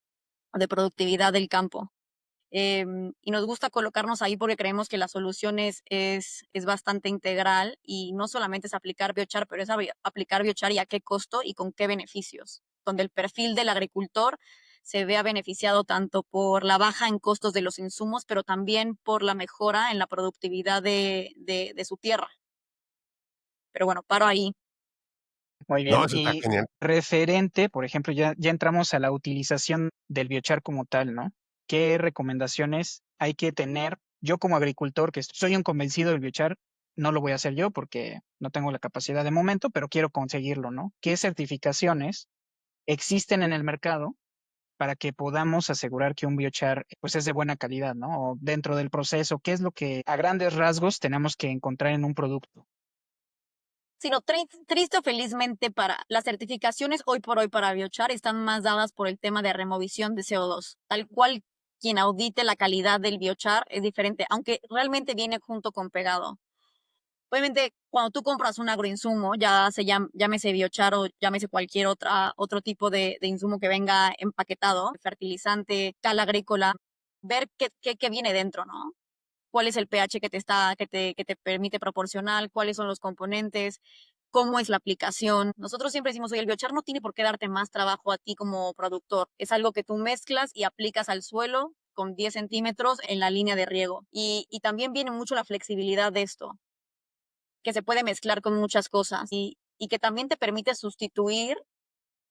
o de productividad del campo. Y nos gusta colocarnos ahí porque creemos que la solución es bastante integral y no solamente es aplicar biochar, pero es aplicar biochar y a qué costo y con qué beneficios, donde el perfil del agricultor se vea beneficiado tanto por la baja en costos de los insumos, pero también por la mejora en la productividad de su tierra. Pero bueno, paro ahí. Muy No, bien. eso está Y genial. referente, por ejemplo, ya entramos a la utilización del biochar como tal, ¿no? ¿Qué recomendaciones hay que tener? Yo como agricultor, que soy un convencido del biochar, no lo voy a hacer yo porque no tengo la capacidad de momento, pero quiero conseguirlo, ¿no? ¿Qué certificaciones existen en el mercado para que podamos asegurar que un biochar pues es de buena calidad, ¿no? O dentro del proceso, ¿qué es lo que a grandes rasgos tenemos que encontrar en un producto? Sino triste o felizmente para las certificaciones hoy por hoy para biochar están más dadas por el tema de removición de CO2. Tal cual quien audite la calidad del biochar es diferente, aunque realmente viene junto con pegado. Obviamente, cuando tú compras un agroinsumo, llámese biochar o llámese cualquier otro tipo de insumo que venga empaquetado, fertilizante, cal agrícola, ver qué viene dentro, ¿no? Cuál es el pH que te permite proporcionar, cuáles son los componentes, cómo es la aplicación. Nosotros siempre decimos, oye, el biochar no tiene por qué darte más trabajo a ti como productor. Es algo que tú mezclas y aplicas al suelo con 10 centímetros en la línea de riego. Y también viene mucho la flexibilidad de esto, que se puede mezclar con muchas cosas y que también te permite sustituir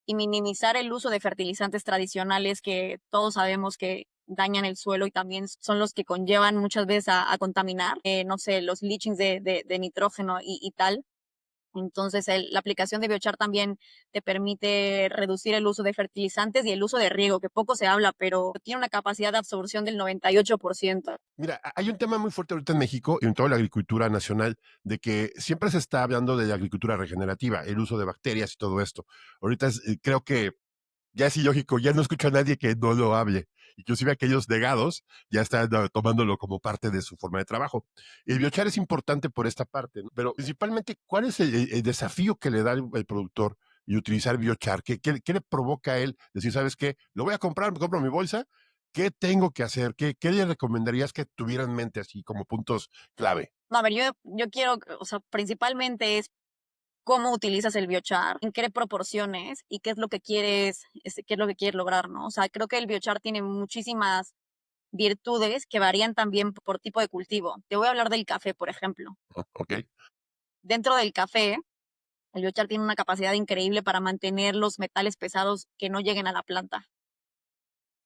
y minimizar el uso de fertilizantes tradicionales que todos sabemos que dañan el suelo y también son los que conllevan muchas veces a contaminar, no sé, los leachings de nitrógeno y tal. Entonces, la aplicación de biochar también te permite reducir el uso de fertilizantes y el uso de riego, que poco se habla, pero tiene una capacidad de absorción del 98%. Mira, hay un tema muy fuerte ahorita en México y en toda la agricultura nacional de que siempre se está hablando de la agricultura regenerativa, el uso de bacterias y todo esto. Ahorita creo que ya es ilógico, ya no escucho a nadie que no lo hable. Inclusive aquellos negados ya están tomándolo como parte de su forma de trabajo. El biochar es importante por esta parte, ¿no? Pero principalmente, ¿cuál es el desafío que le da el productor y utilizar biochar? ¿Qué le provoca a él? Decir, ¿sabes qué? Lo voy a comprar, me compro mi bolsa. ¿Qué tengo que hacer? ¿Qué le recomendarías que tuviera en mente así como puntos clave? No, a ver, yo quiero, o sea, principalmente es cómo utilizas el biochar, en qué proporciones y qué es lo que quieres lograr, ¿no? O sea, creo que el biochar tiene muchísimas virtudes que varían también por tipo de cultivo. Te voy a hablar del café, por ejemplo. Ok. Dentro del café, el biochar tiene una capacidad increíble para mantener los metales pesados que no lleguen a la planta.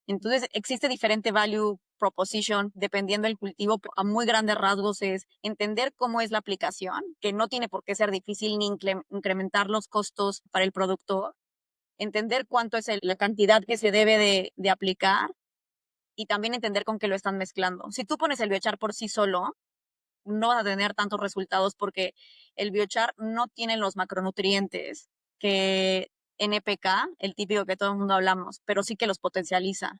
Entonces, existe diferente value proposition dependiendo del cultivo. A muy grandes rasgos es entender cómo es la aplicación, que no tiene por qué ser difícil ni incrementar los costos para el productor. Entender cuánto es la cantidad que se debe de aplicar y también entender con qué lo están mezclando. Si tú pones el biochar por sí solo, no vas a tener tantos resultados porque el biochar no tiene los macronutrientes que NPK, el típico que todo el mundo hablamos, pero sí que los potencializa.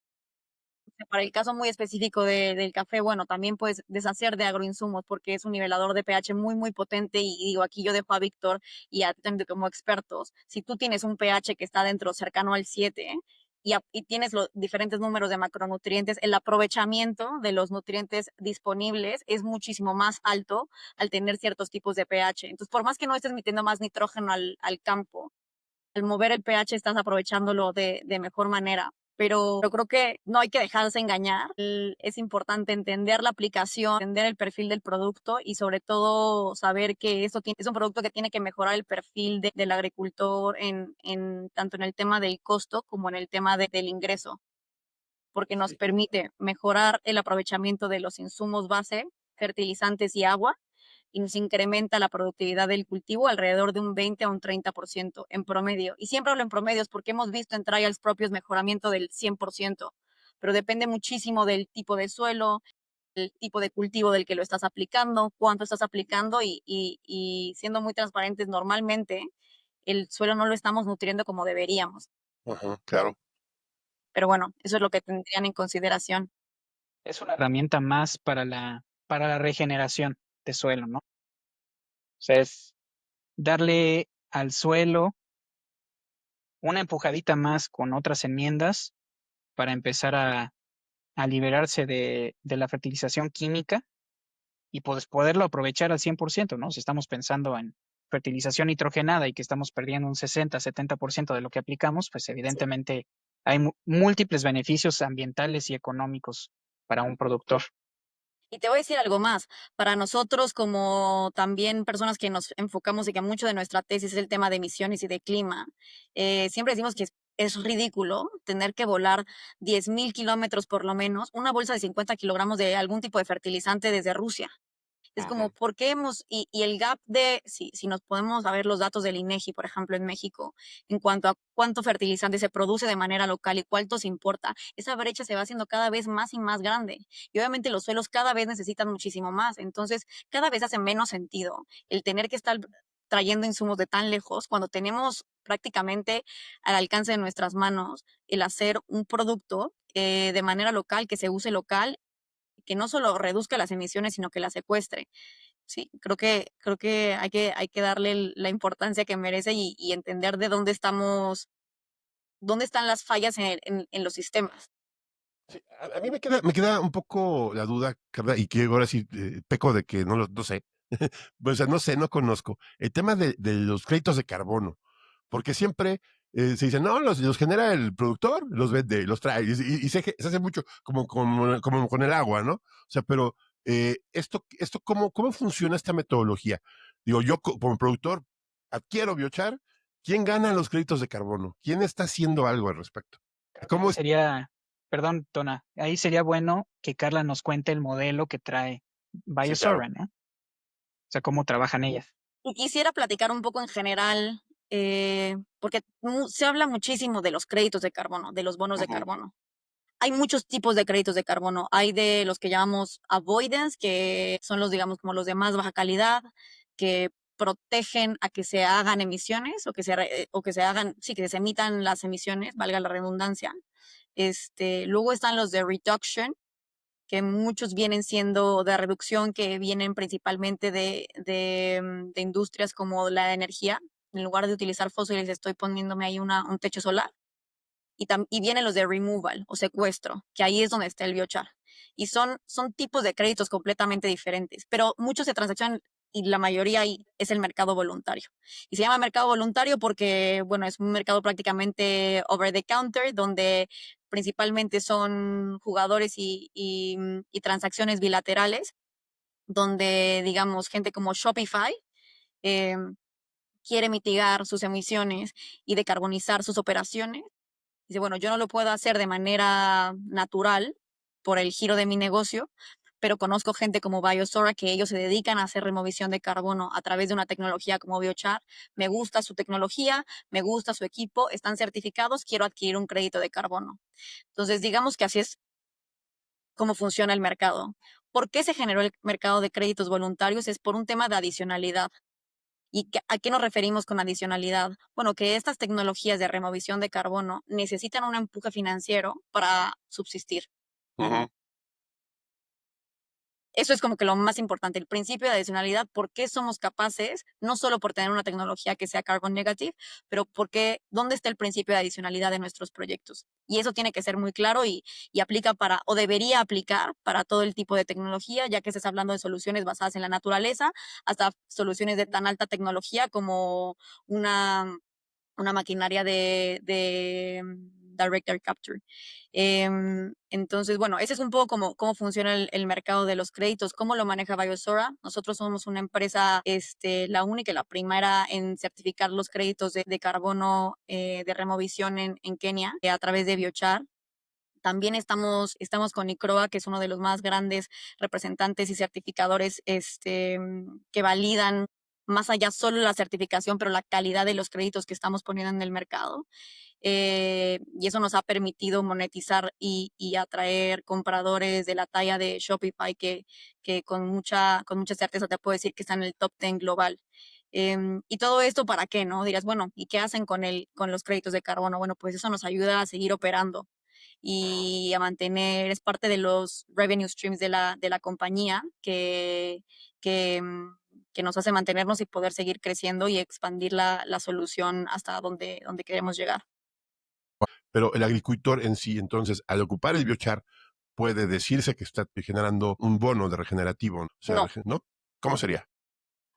Para el caso muy específico del café, bueno, también puedes deshacer de agroinsumos porque es un nivelador de pH muy, muy potente y digo, aquí yo dejo a Víctor y a ti como expertos. Si tú tienes un pH que está dentro cercano al 7 y tienes los diferentes números de macronutrientes, el aprovechamiento de los nutrientes disponibles es muchísimo más alto al tener ciertos tipos de pH. Entonces, por más que no estés metiendo más nitrógeno al campo, al mover el pH estás aprovechándolo de mejor manera. Pero creo que no hay que dejarse engañar. Es importante entender la aplicación, entender el perfil del producto y sobre todo saber que es un producto que tiene que mejorar el perfil del agricultor tanto en el tema del costo como en el tema del ingreso, porque nos permite mejorar el aprovechamiento de los insumos base, fertilizantes y agua, y nos incrementa la productividad del cultivo alrededor de un 20 a un 30% en promedio. Y siempre hablo en promedios porque hemos visto en trials propios mejoramiento del 100%, pero depende muchísimo del tipo de suelo, el tipo de cultivo del que lo estás aplicando, cuánto estás aplicando y siendo muy transparentes, normalmente el suelo no lo estamos nutriendo como deberíamos. Ajá, claro. Pero bueno, eso es lo que tendrían en consideración. Es una herramienta más para la regeneración de suelo, ¿no? O sea, es darle al suelo una empujadita más con otras enmiendas para empezar a liberarse de la fertilización química y pues poderlo aprovechar al 100%, ¿no? Si estamos pensando en fertilización nitrogenada y que estamos perdiendo un 60-70% de lo que aplicamos, pues evidentemente hay múltiples beneficios ambientales y económicos para un productor. Y te voy a decir algo más. Para nosotros, como también personas que nos enfocamos y que mucho de nuestra tesis es el tema de emisiones y de clima, siempre decimos que es ridículo tener que volar 10.000 kilómetros por lo menos, una bolsa de 50 kilogramos de algún tipo de fertilizante desde Rusia. Es como, Ujú. ¿por qué hemos, y el gap de, si nos podemos ver los datos del INEGI, por ejemplo, en México, en cuanto a cuánto fertilizante se produce de manera local y cuánto se importa, esa brecha se va haciendo cada vez más y más grande. Y obviamente los suelos cada vez necesitan muchísimo más. Entonces, cada vez hace menos sentido el tener que estar trayendo insumos de tan lejos cuando tenemos prácticamente al alcance de nuestras manos el hacer un producto de manera local, que se use local, que no solo reduzca las emisiones, sino que las secuestre. Sí, creo que hay que darle la importancia que merece y entender de dónde estamos, dónde están las fallas en los sistemas. Sí, a mí me queda un poco la duda, Carla, y que ahora sí peco de que no sé. Pues, o sea, no sé, no conozco. El tema de los créditos de carbono, porque siempre se dice, no, los genera el productor, los vende, los trae, y se hace mucho como con el agua, ¿no? O sea, pero ¿cómo funciona esta metodología? Digo, yo como productor adquiero biochar, ¿quién gana los créditos de carbono? ¿Quién está haciendo algo al respecto? Creo que ¿Cómo ahí es? sería, perdón, Tona, ahí sería bueno que Carla nos cuente el modelo que trae Sí, claro. Biosora, ¿no? O sea, cómo trabajan ellas. Y quisiera platicar un poco en general, porque se habla muchísimo de los créditos de carbono, de los bonos de Ujú, carbono. Hay muchos tipos de créditos de carbono. Hay de los que llamamos avoidance, que son los, digamos, como los de más baja calidad, que protegen a que se hagan emisiones o que se hagan, sí, que se emitan las emisiones, valga la redundancia. Luego están los de reduction, que muchos vienen siendo de reducción, que vienen principalmente de industrias como la energía. En lugar de utilizar fósiles, estoy poniéndome ahí un techo solar. Y vienen los de removal o secuestro, que ahí es donde está el biochar. Y son tipos de créditos completamente diferentes, pero muchos se transaccionan y la mayoría ahí es el mercado voluntario. Y se llama mercado voluntario porque, bueno, es un mercado prácticamente over the counter, donde principalmente son jugadores y transacciones bilaterales, donde, digamos, gente como Shopify eh, quiere mitigar sus emisiones y decarbonizar sus operaciones. Dice, bueno, yo no lo puedo hacer de manera natural por el giro de mi negocio, pero conozco gente como Biosora que ellos se dedican a hacer remoción de carbono a través de una tecnología como Biochar. Me gusta su tecnología, me gusta su equipo, están certificados, quiero adquirir un crédito de carbono. Entonces, digamos que así es como funciona el mercado. ¿Por qué se generó el mercado de créditos voluntarios? Es por un tema de adicionalidad. ¿Y a qué nos referimos con adicionalidad? Bueno, que estas tecnologías de remoción de carbono necesitan un empuje financiero para subsistir. ujú. Eso es como que lo más importante, el principio de adicionalidad, por qué somos capaces, no solo por tener una tecnología que sea carbon negative, pero porque, ¿dónde está el principio de adicionalidad de nuestros proyectos? Y eso tiene que ser muy claro y aplica para, o debería aplicar para todo el tipo de tecnología, ya que estás hablando de soluciones basadas en la naturaleza, hasta soluciones de tan alta tecnología como una maquinaria de Direct Air Capture. Entonces, bueno, ese es un poco cómo funciona el mercado de los créditos, cómo lo maneja Biosora. Nosotros somos una empresa, la única y la primera en certificar los créditos de carbono de removisión en Kenia a través de Biochar. También estamos con ICROA, que es uno de los más grandes representantes y certificadores que validan más allá solo la certificación, pero la calidad de los créditos que estamos poniendo en el mercado. Y eso nos ha permitido monetizar y atraer compradores de la talla de Shopify, que con mucha certeza te puedo decir que está en el top 10 global. Y todo esto, ¿para qué? ¿No? Dirás, bueno, ¿y qué hacen con los créditos de carbono? Bueno, pues eso nos ayuda a seguir operando y a mantener, es parte de los revenue streams de la compañía que, mm, que nos hace mantenernos y poder seguir creciendo y expandir la solución hasta donde queremos llegar. Pero el agricultor en sí, entonces, al ocupar el biochar, puede decirse que está generando un bono de regenerativo, o sea, No, ¿no? ¿Cómo sería?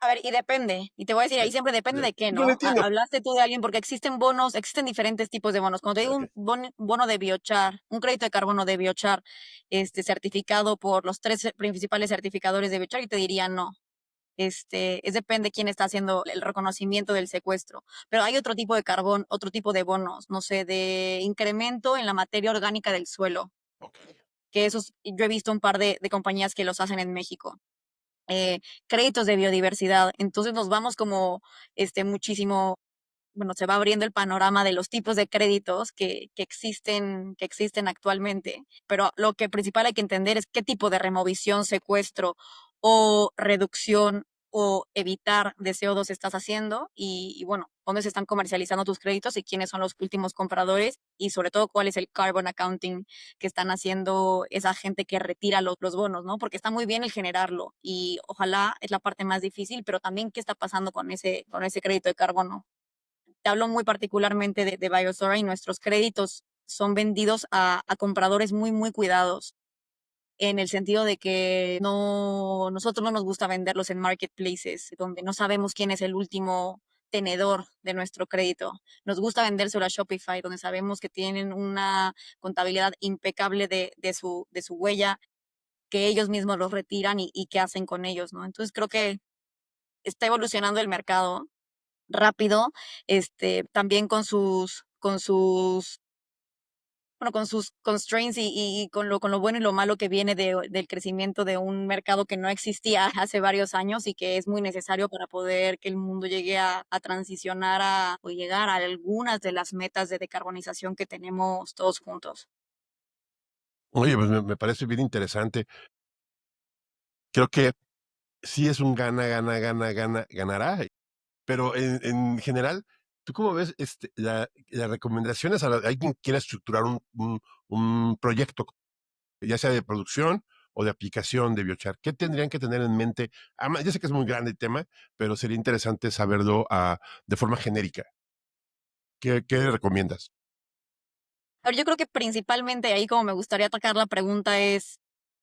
A ver, y depende, y te voy a decir, ahí siempre depende de qué, Yo no ¿no? entiendo. Hablaste tú de alguien, porque existen bonos, existen diferentes tipos de bonos. Cuando te digo Ok. un bono de biochar, un crédito de carbono de biochar, certificado por los tres principales certificadores de biochar, y te diría no. Es depende quién está haciendo el reconocimiento del secuestro. Pero hay otro tipo de carbón, otro tipo de bonos, no sé, de incremento en la materia orgánica del suelo, Ok. que esos, yo he visto un par de compañías que los hacen en México. Créditos de biodiversidad. Entonces nos vamos como muchísimo, bueno, se va abriendo el panorama de los tipos de créditos que existen actualmente, pero lo que principal hay que entender es qué tipo de removición, secuestro o reducción o evitar de CO2 estás haciendo y bueno, dónde se están comercializando tus créditos y quiénes son los últimos compradores y sobre todo cuál es el carbon accounting que están haciendo esa gente que retira los bonos, ¿no? Porque está muy bien el generarlo y ojalá es la parte más difícil, pero también qué está pasando con ese crédito de carbono. Te hablo muy particularmente de Biosora y nuestros créditos son vendidos a compradores muy, muy cuidados, en el sentido de que nosotros no nos gusta venderlos en marketplaces, donde no sabemos quién es el último tenedor de nuestro crédito. Nos gusta vendérselo a Shopify, donde sabemos que tienen una contabilidad impecable de su huella, que ellos mismos los retiran y qué hacen con ellos, ¿no? Entonces creo que está evolucionando el mercado rápido, también bueno, con sus constraints y con lo bueno y lo malo que viene del crecimiento de un mercado que no existía hace varios años y que es muy necesario para poder que el mundo llegue a transicionar o llegar a algunas de las metas de decarbonización que tenemos todos juntos. Oye, pues me parece bien interesante. Creo que sí es un gana, gana, gana, gana, ganará. Pero en general, ¿tú cómo ves las recomendaciones alguien que quiera estructurar un proyecto, ya sea de producción o de aplicación de biochar? ¿Qué tendrían que tener en mente? Ya sé que es muy grande el tema, pero sería interesante saberlo de forma genérica. ¿Qué recomiendas? A ver, yo creo que principalmente ahí como me gustaría atacar la pregunta es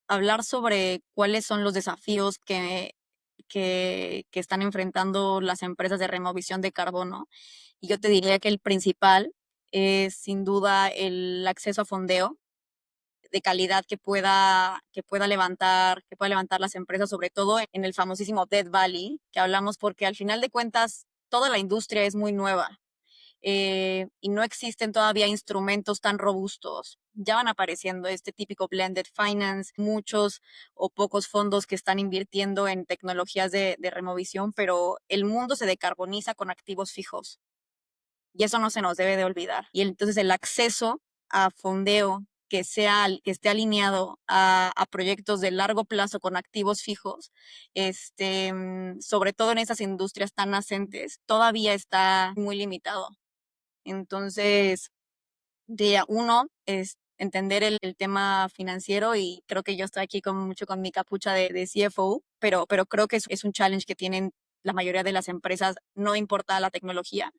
hablar sobre cuáles son los desafíos que están enfrentando las empresas de removisión de carbono. Y yo te diría que el principal es sin duda el acceso a fondeo de calidad que pueda levantar las empresas, sobre todo en el famosísimo Death Valley, que hablamos porque al final de cuentas toda la industria es muy nueva. Y no existen todavía instrumentos tan robustos. Ya van apareciendo este típico blended finance, muchos o pocos fondos que están invirtiendo en tecnologías de removisión, pero el mundo se decarboniza con activos fijos y eso no se nos debe de olvidar. Y entonces el acceso a fondeo que esté alineado a proyectos de largo plazo con activos fijos, sobre todo en esas industrias tan nascentes, todavía está muy limitado. Entonces, día uno es entender el tema financiero y creo que yo estoy aquí mucho con mi capucha de CFO, pero creo que es un challenge que tienen la mayoría de las empresas, no importa la tecnología.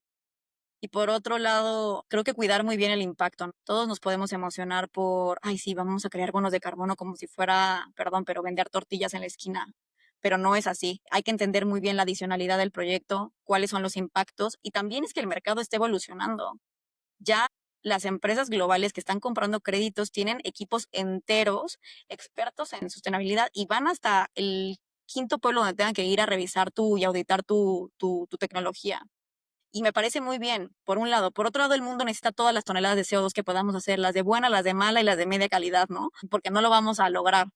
Y por otro lado, creo que cuidar muy bien el impacto, ¿no? Todos nos podemos emocionar por, ay, sí, vamos a crear bonos de carbono como si fuera, perdón, pero vender tortillas en la esquina. Pero no es así. Hay que entender muy bien la adicionalidad del proyecto, cuáles son los impactos y también es que el mercado está evolucionando. Ya las empresas globales que están comprando créditos tienen equipos enteros, expertos en sostenibilidad y van hasta el quinto pueblo donde tengan que ir a revisar y auditar tu tecnología. Y me parece muy bien, por un lado. Por otro lado, el mundo necesita todas las toneladas de CO2 que podamos hacer, las de buena, las de mala y las de media calidad, ¿no? Porque no lo vamos a lograr.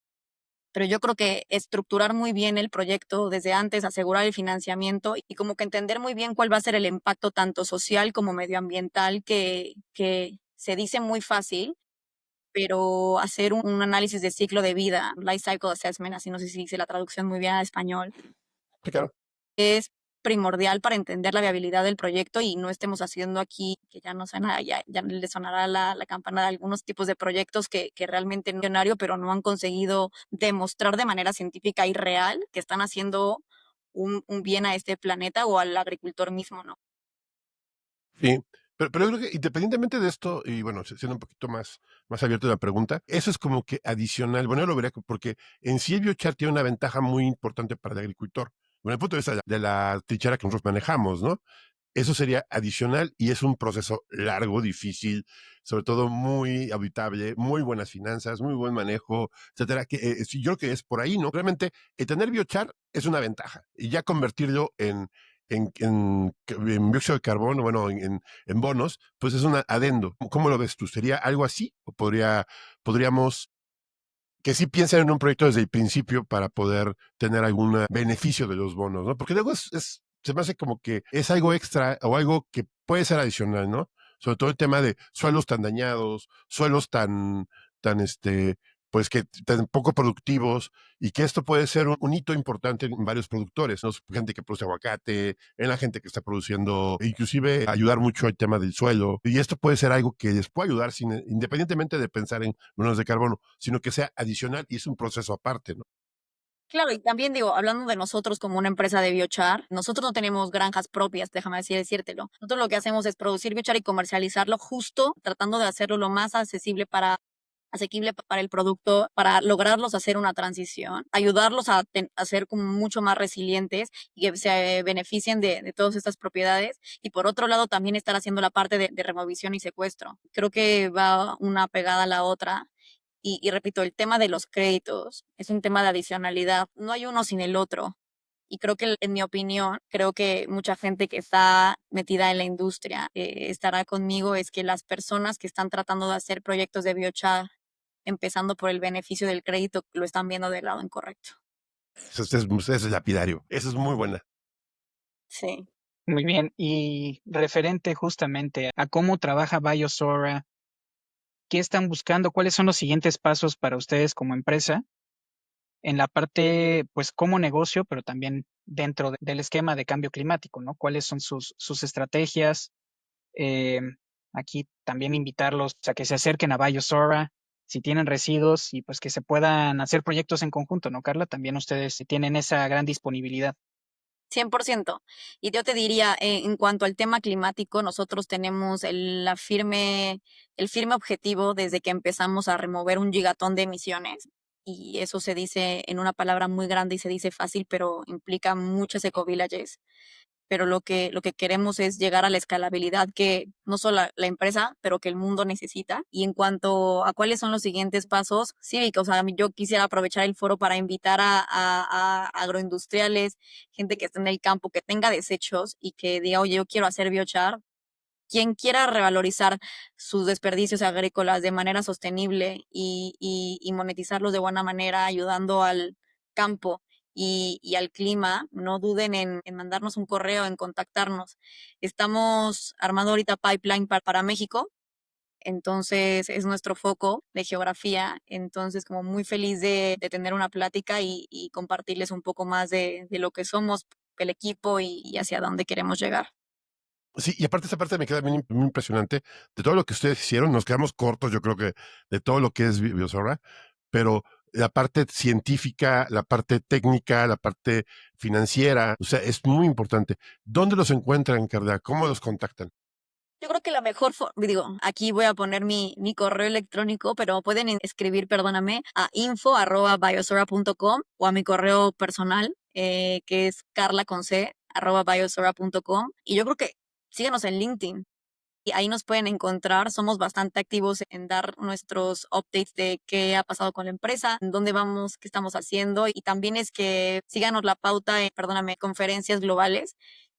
Pero yo creo que estructurar muy bien el proyecto desde antes, asegurar el financiamiento y como que entender muy bien cuál va a ser el impacto tanto social como medioambiental, que se dice muy fácil, pero hacer un análisis de ciclo de vida, life cycle assessment, así no sé si dice la traducción muy bien al español, Sí, claro. es primordial para entender la viabilidad del proyecto y no estemos haciendo aquí, que ya no suena, ya le sonará la campana de algunos tipos de proyectos que realmente no son millonarios, pero no han conseguido demostrar de manera científica y real que están haciendo un bien a este planeta o al agricultor mismo, ¿no? Sí, pero yo creo que independientemente de esto, y bueno, siendo un poquito más abierto a la pregunta, eso es como que adicional. Bueno, yo lo vería porque en sí el biochar tiene una ventaja muy importante para el agricultor. el punto de vista de la trinchera que nosotros manejamos, ¿no? Eso sería adicional y es un proceso largo, difícil, sobre todo muy habitable, muy buenas finanzas, muy buen manejo, etcétera. Que, sí, yo creo que es por ahí, ¿no? Realmente, tener biochar es una ventaja y ya convertirlo en dióxido de carbono, bueno, en bonos, pues es un adendo. ¿Cómo lo ves tú? ¿Sería algo así? ¿O podríamos que sí piensen en un proyecto desde el principio para poder tener algún beneficio de los bonos, ¿no? Porque luego se me hace como que es algo extra o algo que puede ser adicional, ¿no? Sobre todo el tema de suelos tan dañados, suelos tan, pues que tan poco productivos y que esto puede ser un hito importante en varios productores, ¿no? Gente que produce aguacate, en la gente que está produciendo, inclusive ayudar mucho al tema del suelo. Y esto puede ser algo que les puede ayudar independientemente de pensar en monos de carbono, sino que sea adicional y es un proceso aparte, ¿no? Claro, y también digo, hablando de nosotros como una empresa de biochar, nosotros no tenemos granjas propias, déjame decírtelo. Nosotros lo que hacemos es producir biochar y comercializarlo justo tratando de hacerlo lo más asequible para el producto, para lograrlos hacer una transición, ayudarlos a ser como mucho más resilientes y que se beneficien de todas estas propiedades. Y por otro lado, también estar haciendo la parte de removición y secuestro. Creo que va una pegada a la otra. Y repito, el tema de los créditos es un tema de adicionalidad. No hay uno sin el otro. Y creo que, en mi opinión, creo que mucha gente que está metida en la industria estará conmigo, es que las personas que están tratando de hacer proyectos de biochar, empezando por el beneficio del crédito, lo están viendo del lado incorrecto. Eso es lapidario. Eso es muy buena. Sí. Muy bien. Y referente justamente a cómo trabaja Biosora, ¿qué están buscando? ¿Cuáles son los siguientes pasos para ustedes como empresa en la parte, pues, como negocio, pero también dentro del esquema de cambio climático, ¿no? ¿Cuáles son sus estrategias? Eh, Aquí también invitarlos a que se acerquen a Biosora si tienen residuos y pues que se puedan hacer proyectos en conjunto, ¿no, Carla? También ustedes tienen esa gran disponibilidad. 100%. Y yo te diría, en cuanto al tema climático, nosotros tenemos el firme objetivo desde que empezamos a remover 1 gigatón de emisiones. Y eso se dice en una palabra muy grande y se dice fácil, pero implica muchas ecovillages. Pero lo que queremos es llegar a la escalabilidad que no solo la empresa, pero que el mundo necesita. Y en cuanto a cuáles son los siguientes pasos, sí, o sea, yo quisiera aprovechar el foro para invitar a agroindustriales, gente que esté en el campo, que tenga desechos y que diga, oye, yo quiero hacer biochar. Quien quiera revalorizar sus desperdicios agrícolas de manera sostenible y monetizarlos de buena manera, ayudando al campo y al clima, no duden en mandarnos un correo, en contactarnos. Estamos armando ahorita pipeline para México, entonces es nuestro foco de geografía, entonces como muy feliz de tener una plática y compartirles un poco más de lo que somos, el equipo y hacia dónde queremos llegar. Sí, y aparte esa parte me queda muy impresionante de todo lo que ustedes hicieron. Nos quedamos cortos, yo creo que de todo lo que es Biosora, pero la parte científica, la parte técnica, la parte financiera, o sea, es muy importante. ¿Dónde los encuentran, Carla? ¿Cómo los contactan? Yo creo que la mejor digo, aquí voy a poner mi correo electrónico, pero pueden escribir, perdóname, a info@biosora.com o a mi correo personal, que es carla@biosora.com. Y yo creo que síganos en LinkedIn. Y ahí nos pueden encontrar. Somos bastante activos en dar nuestros updates de qué ha pasado con la empresa, en dónde vamos, qué estamos haciendo. Y también es que síganos la pauta en, perdóname, conferencias globales.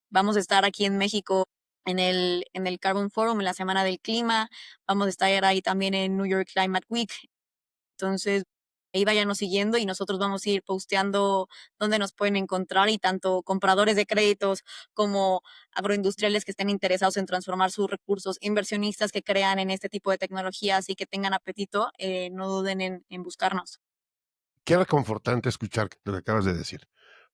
Vamos a estar aquí en México en el Carbon Forum, en la Semana del Clima. Vamos a estar ahí también en New York Climate Week. Entonces, ahí váyanos siguiendo y nosotros vamos a ir posteando dónde nos pueden encontrar y tanto compradores de créditos como agroindustriales que estén interesados en transformar sus recursos, inversionistas que crean en este tipo de tecnologías y que tengan apetito, no duden en buscarnos. Qué reconfortante escuchar lo que acabas de decir.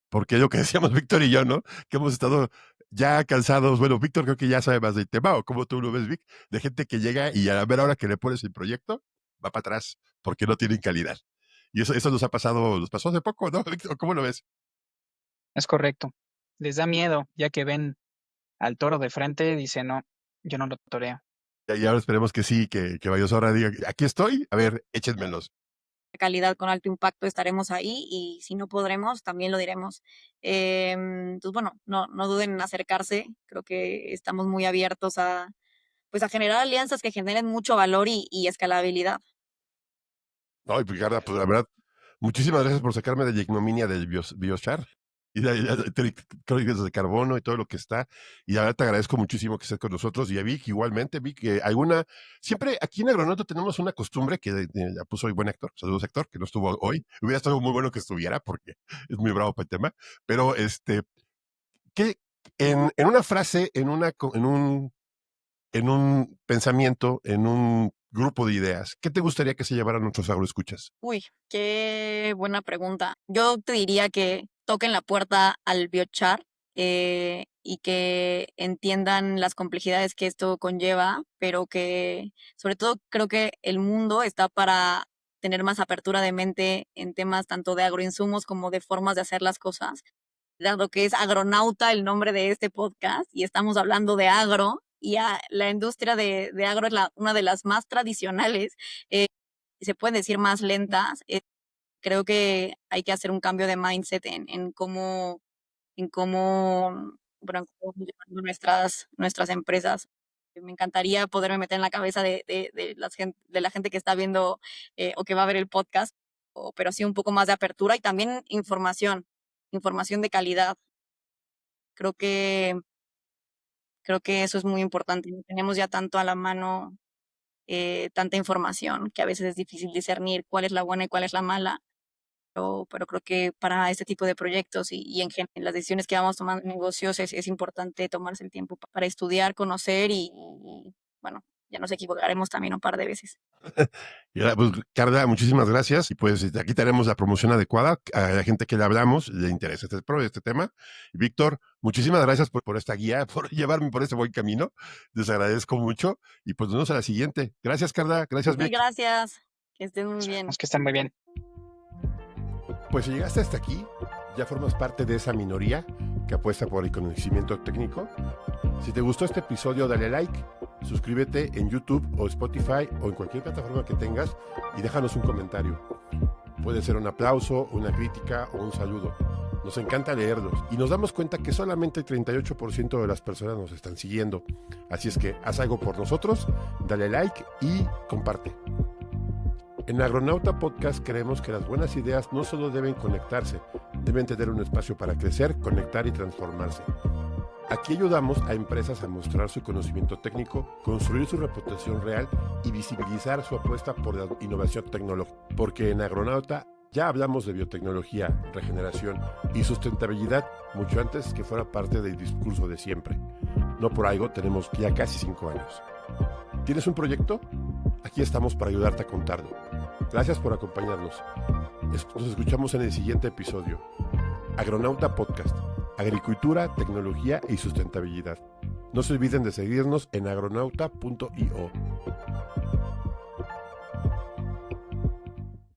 Porque es lo que decíamos Víctor y yo, ¿no? Que hemos estado ya cansados. Bueno, Víctor creo que ya sabe más del tema, o como tú lo ves, Vic, de gente que llega y a la mera hora que le pones el proyecto, va para atrás, porque no tienen calidad. Y eso nos pasó hace poco, ¿no, Víctor? ¿Cómo lo ves? Es correcto. Les da miedo, ya que ven al toro de frente, dice, no, yo no lo toreo. Y ahora esperemos que sí, que Vallosora diga, aquí estoy, a ver, échenmelos. calidad con alto impacto estaremos ahí, y si no podremos, también lo diremos. Entonces, bueno, no duden en acercarse. Creo que estamos muy abiertos a generar alianzas que generen mucho valor y escalabilidad. No, y Ricarda, pues la verdad, muchísimas gracias por sacarme de la ignominia del biochar y de créditos de carbono y todo lo que está. Y la verdad te agradezco muchísimo que estés con nosotros. Y a Vic, igualmente, Vic, que siempre aquí en Agronauta tenemos una costumbre que la puso hoy buen Héctor, saludos Héctor, que no estuvo hoy. Hubiera estado muy bueno que estuviera porque es muy bravo para el tema. Pero que en una frase, en un pensamiento, en un grupo de ideas, ¿qué te gustaría que se llevaran nuestros agroescuchas? Uy, qué buena pregunta. Yo te diría que toquen la puerta al biochar, y que entiendan las complejidades que esto conlleva, pero que sobre todo creo que el mundo está para tener más apertura de mente en temas tanto de agroinsumos como de formas de hacer las cosas. Dado que es Agronauta el nombre de este podcast y estamos hablando de agro, y la industria de agro es una de las más tradicionales, se pueden decir más lentas. Creo que hay que hacer un cambio de mindset en cómo, bueno, en cómo funcionan nuestras empresas. Me encantaría poderme meter en la cabeza de la gente que está viendo, o que va a ver el podcast, pero sí un poco más de apertura y también información de calidad. Creo que, creo que eso es muy importante. Tenemos ya tanto a la mano, tanta información, que a veces es difícil discernir cuál es la buena y cuál es la mala. Pero creo que para este tipo de proyectos y en general las decisiones que vamos tomando en negocios es importante tomarse el tiempo para estudiar, conocer y, bueno, ya nos equivocaremos también un par de veces. Y ahora, pues, Carla, muchísimas gracias. Y pues aquí tenemos la promoción adecuada a la gente que le hablamos, le interesa este tema. Y Víctor, muchísimas gracias por esta guía, por llevarme por este buen camino. Les agradezco mucho. Y pues nos vemos a la siguiente. Gracias, Carla. Gracias, Sí, Vic. gracias. Que estén muy bien. Esperemos que estén muy bien. Pues si llegaste hasta aquí, ya formas parte de esa minoría que apuesta por el conocimiento técnico. Si te gustó este episodio, dale like, suscríbete en YouTube o Spotify o en cualquier plataforma que tengas y déjanos un comentario. Puede ser un aplauso, una crítica o un saludo. Nos encanta leerlos y nos damos cuenta que solamente el 38% de las personas nos están siguiendo. Así es que haz algo por nosotros, dale like y comparte. En Agronauta Podcast creemos que las buenas ideas no solo deben conectarse, deben tener un espacio para crecer, conectar y transformarse. Aquí ayudamos a empresas a mostrar su conocimiento técnico, construir su reputación real y visibilizar su apuesta por la innovación tecnológica. Porque en Agronauta ya hablamos de biotecnología, regeneración y sustentabilidad mucho antes que fuera parte del discurso de siempre. No por algo tenemos ya casi 5 años. ¿Tienes un proyecto? Aquí estamos para ayudarte a contarlo. Gracias por acompañarnos. Nos escuchamos en el siguiente episodio. Agronauta Podcast. Agricultura, tecnología y sustentabilidad. No se olviden de seguirnos en agronauta.io.